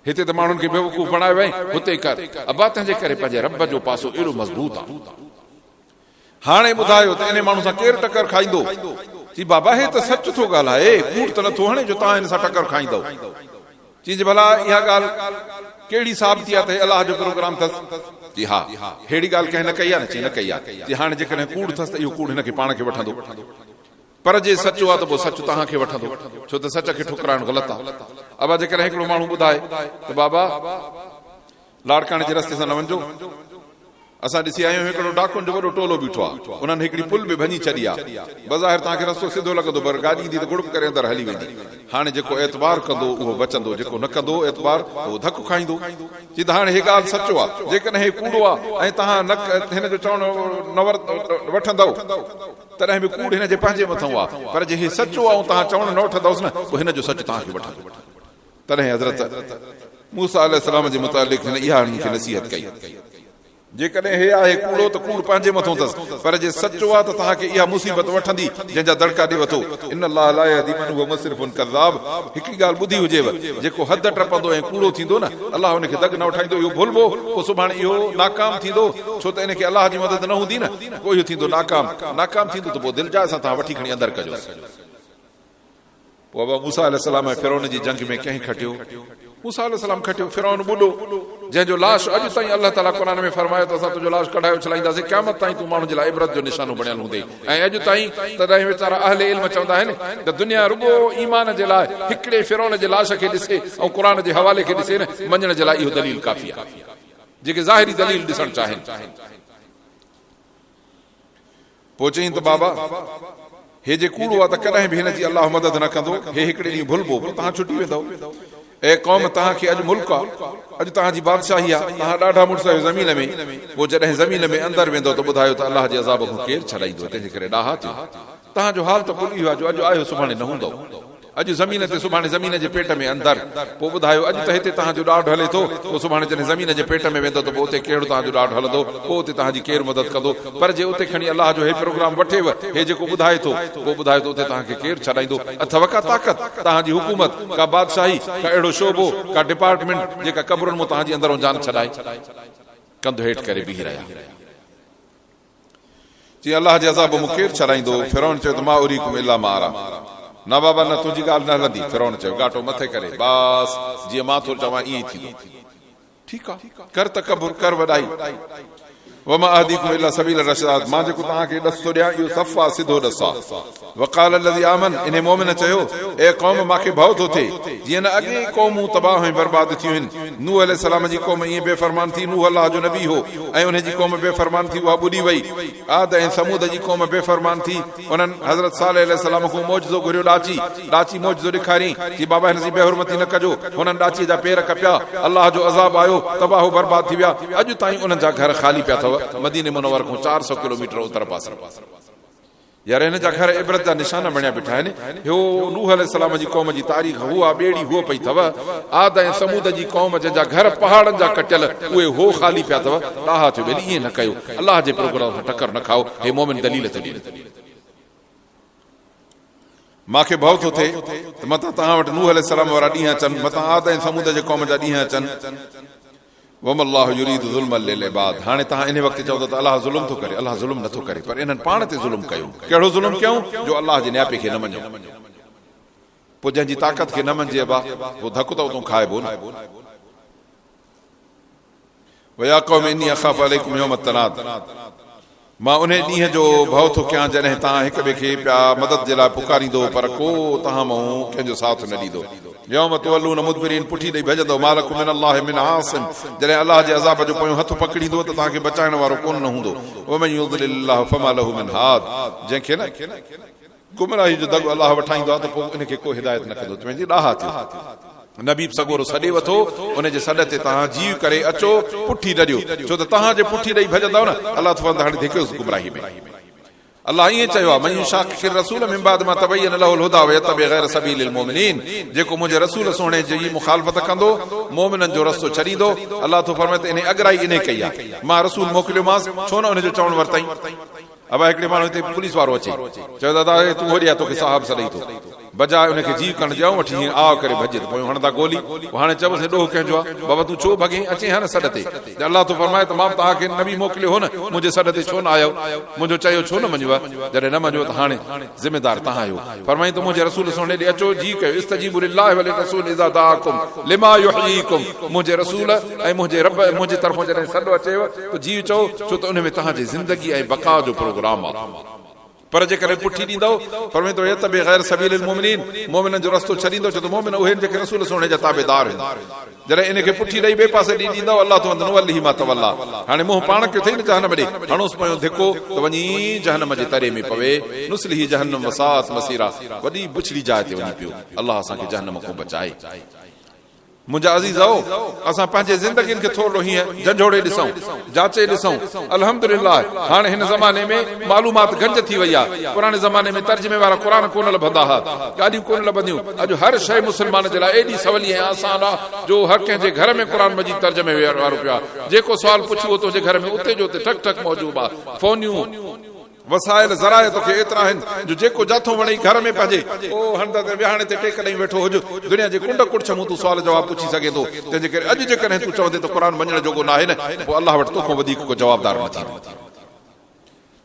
हिते त माण्हुनि खे बेवकूफ़ बणायो वई, हुते कर। अबा तंहिंजे करे पंहिंजे रब जो पासो एॾो मज़बूत आहे। हाणे ॿुधायो त इन माण्हू सां केरु टकर खाईंदो? चई बाबा हे त सच थो ॻाल्हाए, कूड़ त नथो हणे जो तव्हां हिन सां टकर खाईंदव। चई भला इहा ॻाल्हि कहिड़ी साबिती आहे त अलाह जो प्रोग्राम अथसि? जी हा, अहिड़ी ॻाल्हि कंहिं न कई आहे न? चई न कई आहे। जी हाणे जेकॾहिं कूड़ अथसि त इहो कूड़ हिनखे पाण खे वठंदो, पर जे सचो आहे त पोइ सच तव्हांखे वठंदो, छो त सच खे ठुकराइणु ग़लति आहे। अब जेकॾहिं हिकिड़ो माण्हू ॿुधाए त बाबा लाड़काणे जे रस्ते सां न वञिजो, असां ॾिसी आहियूं हिकिड़ो डाकुनि जो वॾो टोलो बीठो आहे, उन्हनि हिकिड़ी पुल बि भञी छॾी आहे, बज़ाहिर तव्हांखे रस्तो सिधो लॻंदो, पर गाॾी ईंदी त गुड़प करे अंदरि हली वेंदी। हाणे जेको एतबार कंदो उहो बचंदो, जेको न कंदो एतबार उहो धकु खाईंदो। चई त हाणे हे ॻाल्हि सचो आहे, जेकॾहिं हे कूड़ो आहे ऐं तव्हां न हिन जो चवणो न वठंदव तॾहिं बि कूड़ हिन जे पंहिंजे मथां आहे, पर जे हे सचो आहे ऐं तव्हां चवणु न वठंदवसि न, पोइ हिन जो सच तव्हांखे वठंदो। तॾहिं हज़रत मूसा अलैहिस्सलाम जे मुतालिक़ हिन इहा मूंखे नसीहत कई, जेकॾहिं हे आहे कूड़ो त कूड़ पंहिंजे मथां अथसि, पर जे सचो आहे त तव्हांखे इहा मुसीबत वठंदी जंहिंजा दड़का ॾे वठो। इन अल्लाह ला यहदी मन हुव मुस्रिफुन कज़्ज़ाब। हिकिड़ी ॻाल्हि ॿुधी हुजेव, जेको हद टपंदो ऐं कूड़ो थींदो न, अलाह हुनखे दग न वठाईंदो, इहो भुलिबो, पोइ सुभाणे इहो नाकाम थींदो, छो त इनखे अलाह जी मदद न हूंदी न, पोइ इहो थींदो नाकाम थींदो त पोइ दिलि जाए सां तव्हां वठी खणी अंदरि कजोसि। पोइ बाबा मूसा अलैहिस्सलाम ऐं फिरौन जी जंग में कंहिं खटियो? मूसा अलैहिस्सलाम खटियो। फिरौन ॿुॾो जंहिंजो लाश अॼु ताईं अल्लाह ताला क़ुरान में फरमायो त असां तुंहिंजो लाश कढायो छॾाईंदासीं, क़यामत ताईं तूं माण्हुनि जे लाइ इबरत जो निशानो बणियल हूंदे। ऐं अॼु ताईं तॾहिं वीचारा अहले इल्म चवंदा आहिनि त दुनिया रुॻो ईमान जे लाइ हिकिड़े फिरौन जे लाश खे ॾिसे ऐं क़ुरान जे हवाले खे ॾिसे न, मञण जे लाइ इहो दलील काफ़ी आहे। जेके ज़ाहिरी दलील ॾिसणु चाहिनि। पोइ चई त बाबा हे जे कूड़ो आहे त कॾहिं बि हिन जी अलाह मदद न कंदो, हे हिकिड़े ॾींहुं भुलबो, तव्हां छुटी वेंदव। ए क़ौम, तव्हांखे अॼु मुल्क आहे, अॼु तव्हांजी बादशाही आहे, तव्हां ॾाढा मुड़ुस आहियो ज़मीन में। पोइ जॾहिं ज़मीन में अंदरि वेंदो त ॿुधायो त अलाह जे अज़ाब खां केरु छॾाईंदो? तंहिंजे करे ॾाहा थियो। तव्हांजो हाल त पुली वियो आहे जो अॼु आयो सुभाणे न हूंदो। अॼु ज़मीन ते, सुभाणे ज़मीन जे पेट में अंदरि। पोइ ॿुधायो अॼु त हिते तव्हांजो ॾाढ हले थो, पोइ सुभाणे जॾहिं ज़मीन जे पेट में वेंदो त पोइ उते कहिड़ो तव्हांजो ॾाढ हलंदो? पोइ उते तव्हांजी केरु मदद कंदो? पर जे उते खणी अलाह जो हे प्रोग्राम वठेव, हे जेको ॿुधाए थो, पोइ ॿुधायो त उते तव्हांखे केरु छॾाईंदो? अथव का ताक़त, तव्हांजी हुकूमत, का बादशाही, का अहिड़ो शोबो, का डिपार्टमेंट जेका क़बरुनि मां तव्हांजी अंदरों जान छॾाए? कंधु हेठि करे बीही रहिया। जीअं अलाह जे अज़ाब मूं केरु छॾाईंदो? फिरौन चयो त मां उरीकुम इल्ला मा अरा। न बाबा, न तुंहिंजी ॻाल्हि न हलंदी। फिरौन चयो गाटो मथे करे, बस जीअं मां थो चवां ईअं ई थींदो। ठीकु आहे, कर तकबुर, कर वॾाई। वमा अहदीकुम इल्ला सबील रशदाद, मां जेको तव्हांखे ॾस थो ॾियां इहो सफ़ा सिधो ॾस आहे। वक़ाल अलज़ी आमन, इन मोमिन चयो ए क़ौम मूंखे भउ थो थिए जीअं न अॻे क़ौमूं तबाह ऐं बर्बाद थियूं आहिनि। नूह अलैहिस्सलाम जी क़ौम ईअं बेफ़रमान थी, नूह अलाह जो नबी हो ऐं उन जी क़ौम बेफ़रमान थी, उहा ॿुॾी वई। आद ऐं समूद जी क़ौम बेफ़रमान थी, उन्हनि हज़रत सालेह अलैहिस्सलाम खां मौजज़ो घुरियो, ॾाची मौजज़ो ॾेखारियईं कि बाबा हिन जी बेहुरमती न कजो। हुननि ॾाची जा पेर कपिया, अलाह जो अज़ाब आयो, तबाह बर्बाद थी विया। अॼु ताईं उन्हनि जा घर ख़ाली पिया अथव मदीने मुनव्वर खां 400 किलोमीटर उतर पासे। यार हिन जा घर इबरत जा निशाना बणिया बीठा आहिनि। हो नूह अलैहिस्सलाम जी क़ौम जी तारीख़ हुआ ॿेड़ी हुअ पई अथव। आद ऐं समूद जी क़ौम जंहिंजा घर पहाड़नि जा कटियल उहे हो ख़ाली पिया अथव। ॾाहा थियो वेली, ईअं न कयो, अलाह जे प्रोग्राम सां टकर न खाओ। हे मोमिन दलील ते ॾिए। मूंखे भउ थो थिए त मतां तव्हां वटि नूह अलैहिस्सलाम वारा ॾींहं अचनि, मतां आद ऐं समूद जे क़ौम जा ॾींहं अचनि। वमल्लाहु युरीदु ज़ुल्मन लिल इबाद। हाणे तव्हां इन वक़्तु चओ त अलाह ज़ुल्म थो करे, अलाह ज़ुल्म नथो करे, पर इन्हनि पाण ते ज़ुल्म कयो। कहिड़ो ज़ुल्म कयूं? जो अलाह जे न्यापे खे न मञो। पोइ जंहिंजी ताक़त खे न मञिजे बा, उहो धकु त उतां खाइबो न। वया क़ौम इन्नी अख़ाफ़ु अलैकुम यौम तनाद, मां उन ॾींहं जो भउ थो कयां जॾहिं तव्हां हिक ॿिए खे पिया मदद जे लाइ पुकारींदो, पर को तव्हां मां कंहिंजो साथ न ॾींदो। यौम तुवल्लून मुदबिरीन, पुठी ॾेई भॼंदो। मालकुम मिन अल्लाहि मिन आसिम, जॾहिं अलाह जे अज़ाब जो पोयों हथ पकड़ींदो त तव्हांखे बचाइण वारो कोन न हूंदो। वमन युद्लिल्लाहु फमा लहु मिन हाद, जंहिंखे न गुमराही जो दग अलाह वठाईंदो आहे त पोइ इनखे को हिदायत न कंदो। तुंहिंजी ॾाहा थियो। नबी सगोरो सॾे वठो, उन जे सॾ ते तव्हां जीव करे अचो, पुठी न ॾियो, छो त तव्हां जे पुठी ॾेई भॼंदव न अलाह त हाणे धिकियोसि गुमराही में। अलाह ईअं चयो आहे, मन युशाक़िक़िर रसूल मिन बाद मा तबय्यन लहुल हुदा वयत्तबि गैर सबीलिल मुमिनीन, जेको मुंहिंजे रसूल सुहिणे जी मुखालफ़त कंदो, मोमिननि जो रस्तो छॾींदो। अलाह तो फरमाए त इन अगराई इन कई आहे, मां रसूल मोकिलियोमांसि, छो न उनजो चवण वरितई। अब हिकिड़े माण्हू हिते पुलिस वारो अचे, चयो दादा तूं होॾे आहे, तोखे साहब सॾई थो, बजाए उनखे जीव करण ॾियूं वठी हीअं आव करे भॼे त पोइ हणंदा गोली। हाणे चवसि ॾोह कंहिंजो आहे, बाबा तूं छो भॻे, अचे हा न सॾ ते। अलाह तो फरमाए त मां तव्हांखे नबी मोकिलियो हो न, मुंहिंजे सॾ ते छो न आयो, मुंहिंजो चयो छो न मञियो? जॾहिं न मञियो त हाणे ज़िमेदार तव्हां आहियो। फरमाई त मुंहिंजे रसूल सुहिणे ॾे अचो, जी कयो, इस्तजीबु लिल्लाहि वलिर रसूल इज़ा दआकुम लिमा युहयीकुम, मुंहिंजे रसूल ऐं मुंहिंजे रब मुंहिंजे तरफ़ां जॾहिं सॾ अचेव त जीव चओ, छो त उन में तव्हांजी ज़िंदगी ऐं बका जो प्रोग्राम आहे। पर जेकॾहिं पुठी ॾींदो, फरमाईंदो यत्तबि गैर सबीलिल मुमिनीन, मोमिननि जो रस्तो छॾींदो, छो त मोमिन उहे जेके रसूल सुहिणे जा ताबेदार आहिनि। जॾहिं इनखे पुठी ॾेई ॿिए पासे ॾी ॾींदो, अलाह तो नुवल्लिही मा तवल्ला, हाणे मुंहुं पाण कयो अथई न जहन्नम ॾे, हणोसि पियो धिको त वञी जहन्नम जे तरे में पवे। नुस्लिही जहन्नम वसाअत मसीरा, वॾी बुछड़ी जाइ ते वञी पियो। अलाह असांखे जहन्नम खां बचाए। मुंहिंजा अज़ीज़ो, असां पंहिंजे ज़िंदगियुनि खे थोरो हीअं झंझोड़े ॾिसूं, जाचे ॾिसूं। अल्हम्दुलिल्लाह हाणे हिन ज़माने में मालूमात गंज थी वई आहे। पुराणे ज़माने में तर्जुमे वारा क़ुर कोन लभंदा हुआ, ॻाल्हियूं कोन लभंदियूं। अॼु हर शइ मुस्लमान जे लाइ एॾी सवली ऐं आसान आहे जो हर कंहिंजे घर में क़ुर मजीद तर्जुमे वारो पियो आहे। जेको सुवाल पुछियो तुंहिंजे घर में उते जो उते ठक ठक मौजूदु आहे। फ़ोनियूं वसाइल ज़राए तोखे एतिरा आहिनि जो जेको जाथो वणे घर में पंहिंजे ओ हंध ते विहाणे ते टेक ॾेई वेठो हुजे, दुनिया जे कुंड कुड़ छमूं तूं सुवाल जवाब पुछी सघे थो। तंहिंजे करे अॼु जेकॾहिं तूं चवंदे त क़ुर मञण जोॻो न आहे न, पोइ अलाह वटि तोखां वधीक को जवाबदार न थींदो।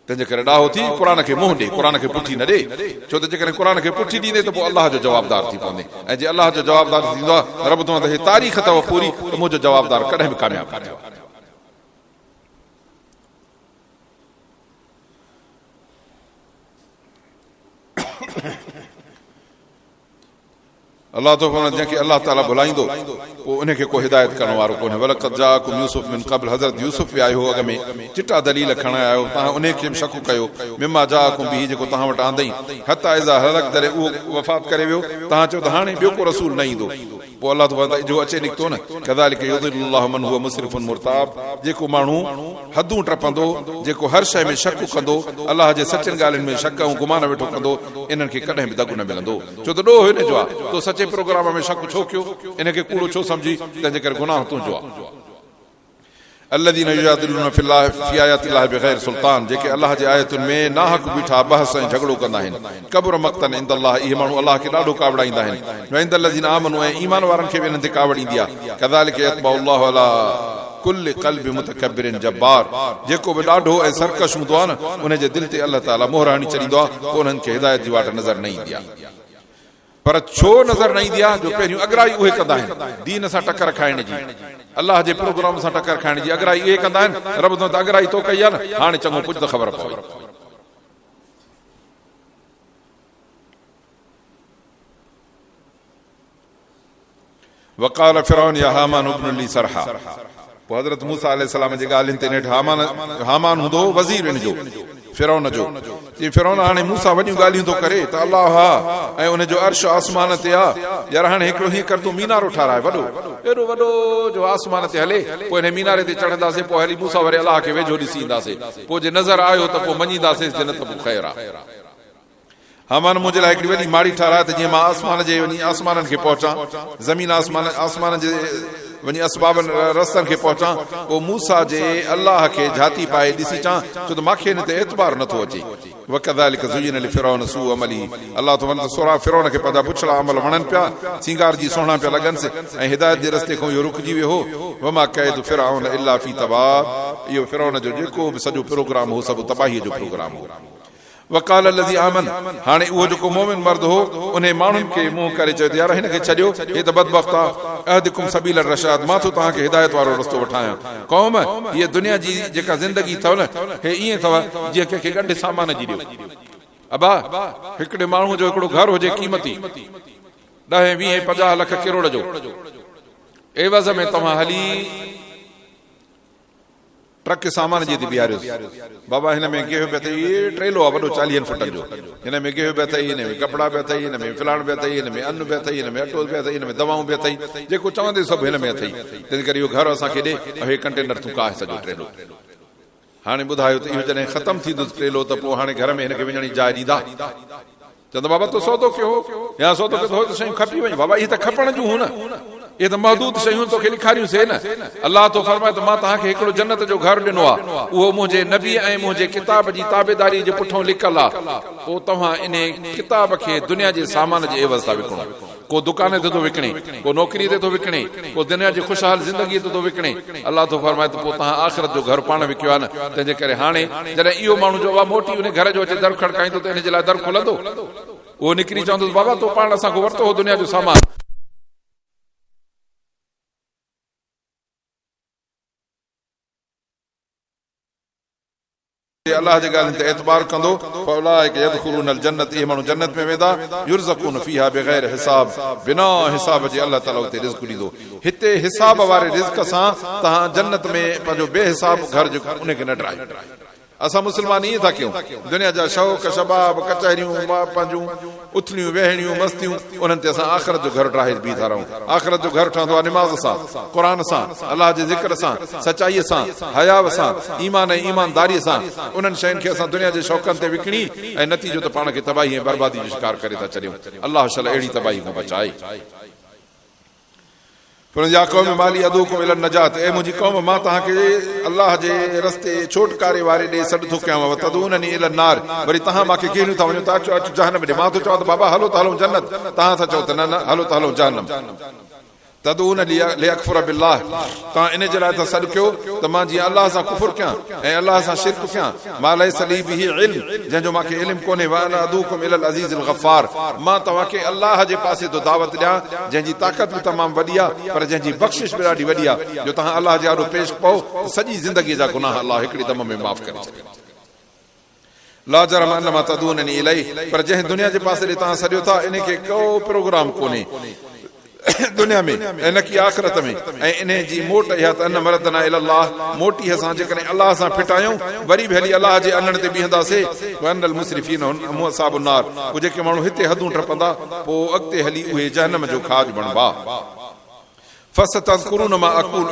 तंहिंजे करे ॾाहो थी क़ुर खे मुंहुं ॾे, क़ुर खे पुठी न ॾे, छो त जेकॾहिं क़ुर खे पुठी ॾींदे त पोइ अलाह जो जवाबदार थी पवंदे, ऐं जे अलाह जो जवाबदार थींदो आहे रब तव्हां त तारीख़ अथव पूरी त मुंहिंजो जवाबदार कॾहिं बि कामयाबु कान्हे। अलाह तो जंहिंखे अलाह ताला बुलाईंदो पोइ उनखे को हिदायत करण वारो कोन्हे। वलक़द जाअकुम यूसुफ मिन क़ब्ल, हज़रत यूसुफ बि आयो अॻ में चिटा दलील खणण आयो, तव्हां उनखे बि शक कयो। मिमा जाअकुम बिही, जेको तव्हां वटि आंदई, हता इज़ा हलक दरे, उहो वफ़ात करे वियो, तव्हां चओ त हाणे ॿियो को रसूल न ईंदो। पोइ अलाह तो जो अचे निकितो न, कज़ालिक युदिल्लुल्लाहु मन हुव मुस्रिफुन मुर्ताब, जेको माण्हू हदूं टपंदो, जेको हर शइ में शक कंदो, अलाह जे सचनि ॻाल्हियुनि में शक ऐं गुमान वेठो कंदो, इन्हनि खे कॾहिं बि दगु न मिलंदो। छो त ॾोह हिन जो आहे, तो सचे प्रोग्राम में शक छो कयो, इनखे कूड़ो छो समझी, तंहिंजे करे गुनाह तुंहिंजो आहे। الذين يجادلون في الله في آيات الله بغير سلطان, जेके अलाह जे आयतुनि में नाहक बीठा बहस ऐं झगड़ो कंदा आहिनि। कबुर मक़तन इंद अल्लाह, इहे माण्हू अलाह खे ॾाढो कावड़ाईंदा आहिनि। वइंद الذين आमनू, ऐं ईमान वारनि खे बि इन्हनि ते कावड़ ईंदी आहे। कज़ालिक यतबअ अल्लाहु अला कुल क़ल्ब मुतकब्बिरिन जब्बार, जेको बि ॾाढो ऐं सरकश हूंदो आहे न, उनजे दिलि ते अलाह ताला मोहर हणी छॾींदो आहे, पोइ उन्हनि खे हिदायत जी वाट नज़र न ईंदी आहे। पर छो नज़र न ईंदी आहे? जो पहिरियों अगराई उहे कंदा आहिनि दीन सां टकर खाइण जी, अलाह जे प्रोग्राम सां टकर खाइण जी अगराई इहे कंदा आहिनि। रब त अगराई तो कई आहे न, हाणे चङो कुझु त ख़बर पवे। वक़ाल फिरौन या हामान इब्न ली सरहा, पोइ हज़रत मूसा अलैहिस्सलाम जी ॻाल्हियुनि ते नेठि हामान हूंदो वज़ीर इन जो, फिरौन जो। जी फिरौन हाणे मूसा वॾियूं ॻाल्हियूं थो करे त अलाह हा ऐं उनजो अर्श आसमान ते आहे, यार हाणे हिकिड़ो हीअं कर, तूं मीनारो ठाराए वॾो, एॾो वॾो जो आसमान ते हले, पोइ हिन मीनारे ते चढ़ंदासीं, पोइ हली मूसा वरी अलाह खे वेझो ॾिसी ईंदासीं, पोइ जे नज़र आयो त पोइ मञींदासीं, जे न त पोइ ख़ैर आहे। हामान मुंहिंजे लाइ हिकिड़ी वॾी माड़ी ठाराए त जीअं मां आसमान जे वञी आसमाननि खे पहुचां, ज़मीन आसमान जे वञी असबाबनि रस्तनि खे पहुचां, पोइ मूसा जे अलाह खे झाती पाए ॾिसी अचां, छो त मूंखे हिन ते एतबार नथो अचे। वकज़ालिक ज़ुय्यिन लिफ़िरौन सूअ अमली, अलाह तो वञे त सोरा फिरौन खे पंहिंजा पुछड़ा अमल वणनि पिया, सींगार जी सोहणा पिया लॻनसि, ऐं हिदायत जे रस्ते खां इहो रुकिजी वियो हो। वमा कैदु फिरऔन इल्ला फी तबाब, इहो फिरौन जो जेको बि सॼो प्रोग्राम हो सभु तबाहीअ जो प्रोग्राम हो। वकाल लज़ी आमन, हाणे उहो जेको मोमिन मर्द हो उन माण्हुनि खे मुंहुं करे चयो, यार हिन खे छॾियो, हे त बदबख्त आहे। अहदिकुम सबील रशाद, मां थो तव्हांखे हिदायत वारो रस्तो वठायां। क़ौम, हीअ दुनिया जी जेका ज़िंदगी अथव न, हे ईअं अथव जीअं कंहिंखे गंढे सामान जी ॾियो। अबा हिकिड़े माण्हू जो हिकिड़ो घर हुजे क़ीमती 10, 20, 50 लख किरोड़ जो, एवज़ में तव्हां हली ट्रक सामान जी थी बीहारियोसि, बाबा हिन में गेहूं पिया अथई, ट्रेलो आहे वॾो 40 फुटनि जो, हिन में गेहूं पिया अथई, हिन में कपिड़ा पिया अथई, हिन में फिलाण पिया अथई, हिन में अन्न पिया अथई, हिन में अटो पिया अथई, हिन में दवाऊं पिया अथई, जेको चवंदे सभु हिन में अथई। तंहिं करे इहो घर असांखे ॾे, हे कंटेनर तूं काहे सॼो ट्रेलो। हाणे ॿुधायो त इहो जॾहिं ख़तमु थींदुसि ट्रेलो, त पोइ हाणे घर में हिनखे विझण जी जाइ ॾींदा? चवंदा बाबा तो सौदो कयो या सौदो कयो त शयूं खपी वञे। बाबा इहे त खपण जूं न, ये तो महदूद शयूं तोखे लिखारियूं से न। अल्लाह तो फरमाए तो मां तव्हांखे हिकिड़ो जन्नत जो घर ॾिनो आहे, उहो मुंहिंजे नबी ऐं मुंहिंजे किताब जी ताबेदारी जे पुठियां लिखल आहे। पोइ तव्हां इन किताब खे दुनिया जे सामान जे एवज़ था विकिणो, को दुकान ते थो विकिणे, को नौकिरी ते थो विकिणे, को दुनिया जी ख़ुशहाल ज़िंदगीअ ते थो विकिणे। अल्लाह तो फरमाए त पोइ तव्हां आख़िरत जो घर पाण विकियो आहे न। तंहिंजे करे हाणे जॾहिं इहो माण्हू जो आहे मोटी उन घर जो अचे दर खड़काईंदो त इन जे लाइ दर खुलंदो, उहो निकिरी चवंदुसि बाबा तो पाण असांखां वरितो हो दुनिया जो सामान। अल्लाह जे ॻाल्हियुनि ते एतबार कंदो, फौलाइक यदखुलूनल जन्नत, इहे माण्हू जन्नत में वेंदा, युरज़क़ून फीहा बग़ैर हिसाब, बिना हिसाब जे अल्लाह ताला उते रिज़्क़ ॾींदो। हिते हिसाब वारे रिज़्क़ सां तव्हां जन्नत में पंहिंजो बेहिसाब घर जो उनखे न ड्राइव। असां मुस्लमान ईअं था कयूं, दुनिया जा शौक़ शबाब कचहरियूं पंहिंजूं उथणियूं वेहणियूं मस्तियूं, उन्हनि ते असां आख़िरत जो घर ठाहे बीठा रहूं। आख़िरत जो घर ठहंदो आहे निमाज़ सां, क़ुरान सां, अलाह जे ज़िक्र सां, सचाईअ सां, हयाव सां, ईमान ऐं ईमानदारीअ सां। उन्हनि शयुनि खे असां दुनिया जे शौक़नि ते विकिणी ऐं नतीजो त पाण खे तबाही ऐं बर्बादी जो शिकार करे था छॾियूं। अलाह शल अहिड़ी तबाही खां बचाए। या क़ौम माली अदूकुम इलन नजात, ए मुंहिंजी क़ौम मां तव्हांखे अलाह जे रस्ते छोटकारे वारे ॾे सॾु थो कयांव, तदूननी इलन नार, वरी तव्हां मूंखे घेरियूं था वञो, तव्हां चओ अचो जहन्नम ॾे। मां थो चवां त बाबा हलो त हलो जन्नत, तव्हां था चओ त न न हलो त हलो जहन्नम। तदून लियकफुर बिल्लाह, तव्हां इन जे लाइ था सॾु कयो त मां जीअं अलाह सां कुफुर कयां ऐं अलाह सां शिरक कयां। मा लैस ली बिही इल्म, जंहिंजो मूंखे इल्म कोन्हे। व अना अदूकुम इलल अज़ीज़िल गफ़ार, मां तव्हांखे अलाह जे पासे तो दावत ॾियां जंहिंजी ताक़त बि तमामु वॾी आहे पर जंहिंजी बख़्शिश बि ॾाढी वॾी आहे। जो तव्हां अलाह जे आॾो पेश पओ त सॼी ज़िंदगीअ जा गुनाह अलाह हिकिड़ी दम में माफ़ करे छॾे। ला जरम अन्नमा तदूननी इलैहि, पर जंहिं दुनिया जे पासे ॾे तव्हां सॾियो था इन खे को प्रोग्राम कोन्हे दुनिया में ऐं न की आख़िरत में। ऐं इन जी मोट इहा त अन मरदना इलल्लाह, मोटी असां जेकॾहिं अलाह सां फिटायूं वरी बि हली अलाह जे अनण ते बीहंदासीं। वअनल मुसरिफीन हम असहाबुन नार, उहे जेके माण्हू हिते हदूं टपंदा पोइ अॻिते हली उहे जहन्नम जो खाज बणबा। फसतज़कुरून मा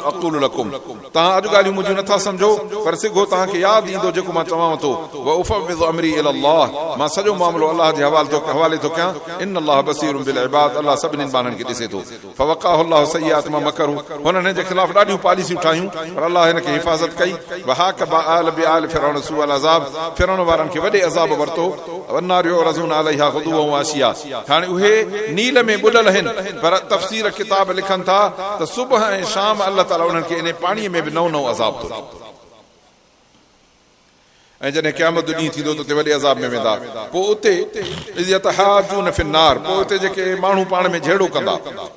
अक़ूलु लकुम, तव्हां अॼु ॻाल्हियूं मुंहिंजियूं नथा सम्झो पर सिगो तव्हांखे यादि ईंदो जेको मां चवां थो। व उफ़व्विज़ु अमरी इलल्लाह, मां सॼो मामिलो अलाह जे हवाले थो कयां। इन अल्लाह बसीरुम बिल इबाद, अलाह सभिनी माण्हुनि खे ॾिसे थो। फवक़ाहु अल्लाहु सय्यात मा मकरू, हुननि जे ख़िलाफ़ ॾाढियूं पॉलिसियूं ठाहियूं पर अलाह हिन खे हिफ़ाज़त कई। वहाक बआल बिआल फिरौन सूअल अज़ाब, फिरौन वारनि खे वॾे अज़ाब वरितो। वन्नार युरज़ून अलैहा गुदुवन व आशिया, हाणे उहे नील में ॿुॾल आहिनि पर तफ़सीर किताब लिखनि था त सुबह ऐं शाम अल्लाह ताला उन्हनि खे इन पाणीअ में बि नओं नओं अज़ाब थो ॾिए। ऐं जॾहिं क़यामत जो ॾींहुं थींदो त उते वॾे अज़ाब में वेंदा। पोइ उते यतहाजून फिन्नार, पोइ उते जेके माण्हू पाण में झेड़ो कंदा।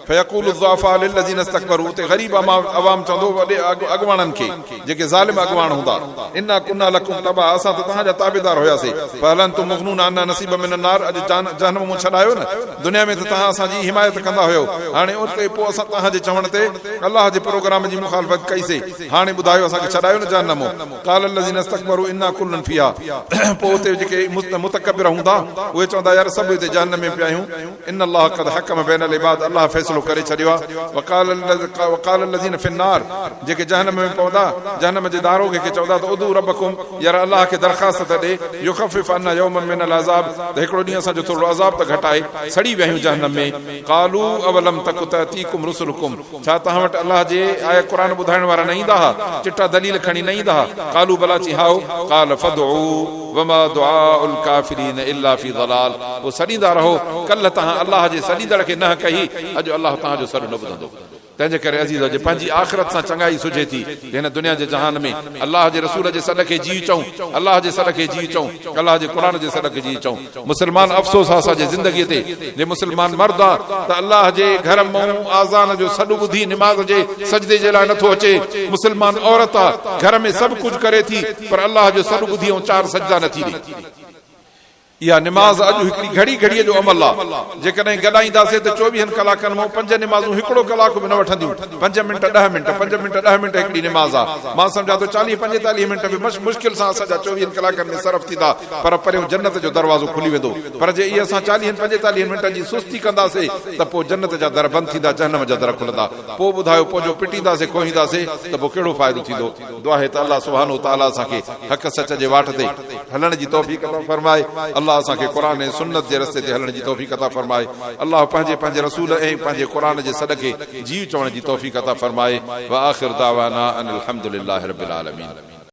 फयक़ूलु ज़ुअफ़ा लिल्लज़ीन इस्तकबरू, उते ग़रीब अवाम चवंदो वॾे अॻवाननि खे जेके ज़ालिम अॻवान हूंदा, इन्ना कुन्ना लकुम तबा, असां त तव्हांजा ताबेदार हुयासीं। फहलन तुम मुग़नून अन्ना नसीब मिन अन्नार, अॼु जहन्नम मूं छॾायो न, दुनिया में त तव्हां असांजी हिमायत कंदा हुयो, हाणे उते पोइ असां तव्हांजे चवण ते अलाह जे प्रोग्राम जी मुखालफ़त कईसीं, हाणे ॿुधायो असांखे छॾायो न जहन्नम। क़ाल लल्लज़ीन इस्तकबरू इन्ना कुल्लन फिहा, पोइ उते जेके मुतकब्बिर हूंदा उहे चवंदा यार सभु हिते जहन्नम में पिया आहियूं। इन अल्लाह क़द हकम बैनल इबाद, अल्लाह फ़ैसिलो करे छॾियो आहे। वक़ाल लज़ीन फिन्नार, जेके जहन्नम में पवंदा जहन्नम जे दारोगे खे चवंदा त उदू रब्बकुम, यार अल्लाह खे दरख़्वास्त त ॾे युख़फ़िफ़ अन्ना यौमन मिनल अज़ाब, त हिकिड़ो ॾींहुं असांजो थोरो अज़ाब त घटाए। सड़ी विया आहियूं जहन्नम में। क़ालू अवलम तकु तअतीकुम रुसुलुकुम, छा तव्हां वटि अल्लाह जे आया क़ुरान ॿुधाइण वारा न ईंदा हुआ, चिटा दलील खणी न ईंदा हुआ? क़ालू बला, चई हाओ। क़ाल फदउ वमा दुआउल काफिरीन इल्ला फी ज़लाल, वो सॾींदा रहो, कल्ह तव्हां अल्लाह जे सॾींदड़ खे न कही, अॼु अल्लाह तव्हांजो सॾु न ॿुधंदो। तंहिंजे करे अज़ीज़ जे पंहिंजी आख़िरत सां चङाई सुझे थी हिन दुनिया जे जहान में अल्लाह जे रसूल जे सॾ खे जी चऊं, अल्लाह जे सॾ खे जी चऊं, अल्लाह जे क़ुरान जे सॾ खे जी चऊं। मुस्लमान अफ़सोस आहे असांजे ज़िंदगीअ ते, जे मुस्लमान मर्द आहे त अल्लाह जे घर मां आज़ान जो सॾु ॿुधी निमाज़ जे सजदे जे लाइ नथो अचे। मुस्लमान औरत आहे, घर में सभु कुझु करे थी पर अल्लाह जो सॾु ॿुधी ऐं 4 सजदा नथी ॾे। इहा निमाज़ अॼु हिकिड़ी घड़ी घड़ीअ जो अमल आहे। जेकॾहिं गॾाईंदासीं त 24 कलाकनि मां 5 निमाज़ूं हिकिड़ो कलाक बि न वठंदियूं। 5 मिंट 10 मिंट 5 मिंट 10 मिंट हिकिड़ी निमाज़ आहे। मां सम्झां थो 40-45 मिंट बि मुश्किल सां असांजा 24 कलाकनि में सरफ़ थींदा, पर परियों जन्नत जो दरवाज़ो खुली वेंदो। पर जे इहे असां 40-45 मिंटनि जी सुस्ती कंदासीं त पोइ जन्नत जा दर बंदि थींदा, जहन्नम जा दर खुलंदा। पोइ ॿुधायो पोइ पिटींदासीं खोहींदासीं त पोइ कहिड़ो फ़ाइदो थींदो। दुआ आहे त अल्लाह सुब्हानो तआला असांखे हक़ सच जे वाट ते हलण जी तौफ़ीक़ अता फरमाए। अल्लाह असांखे क़ुरान ऐं सुन्नत जे रस्ते ते हलण जी तौफ़ीक़ अता फरमाए। अल्लाह पंहिंजे रसूल ऐं पंहिंजे क़ुरान जे सॾ खे जी चवण जी तौफ़ीक़ अता फरमाए। व आख़िर दावाना अनिल हम्दुलिल्लाहि रब्बिल आलमीन।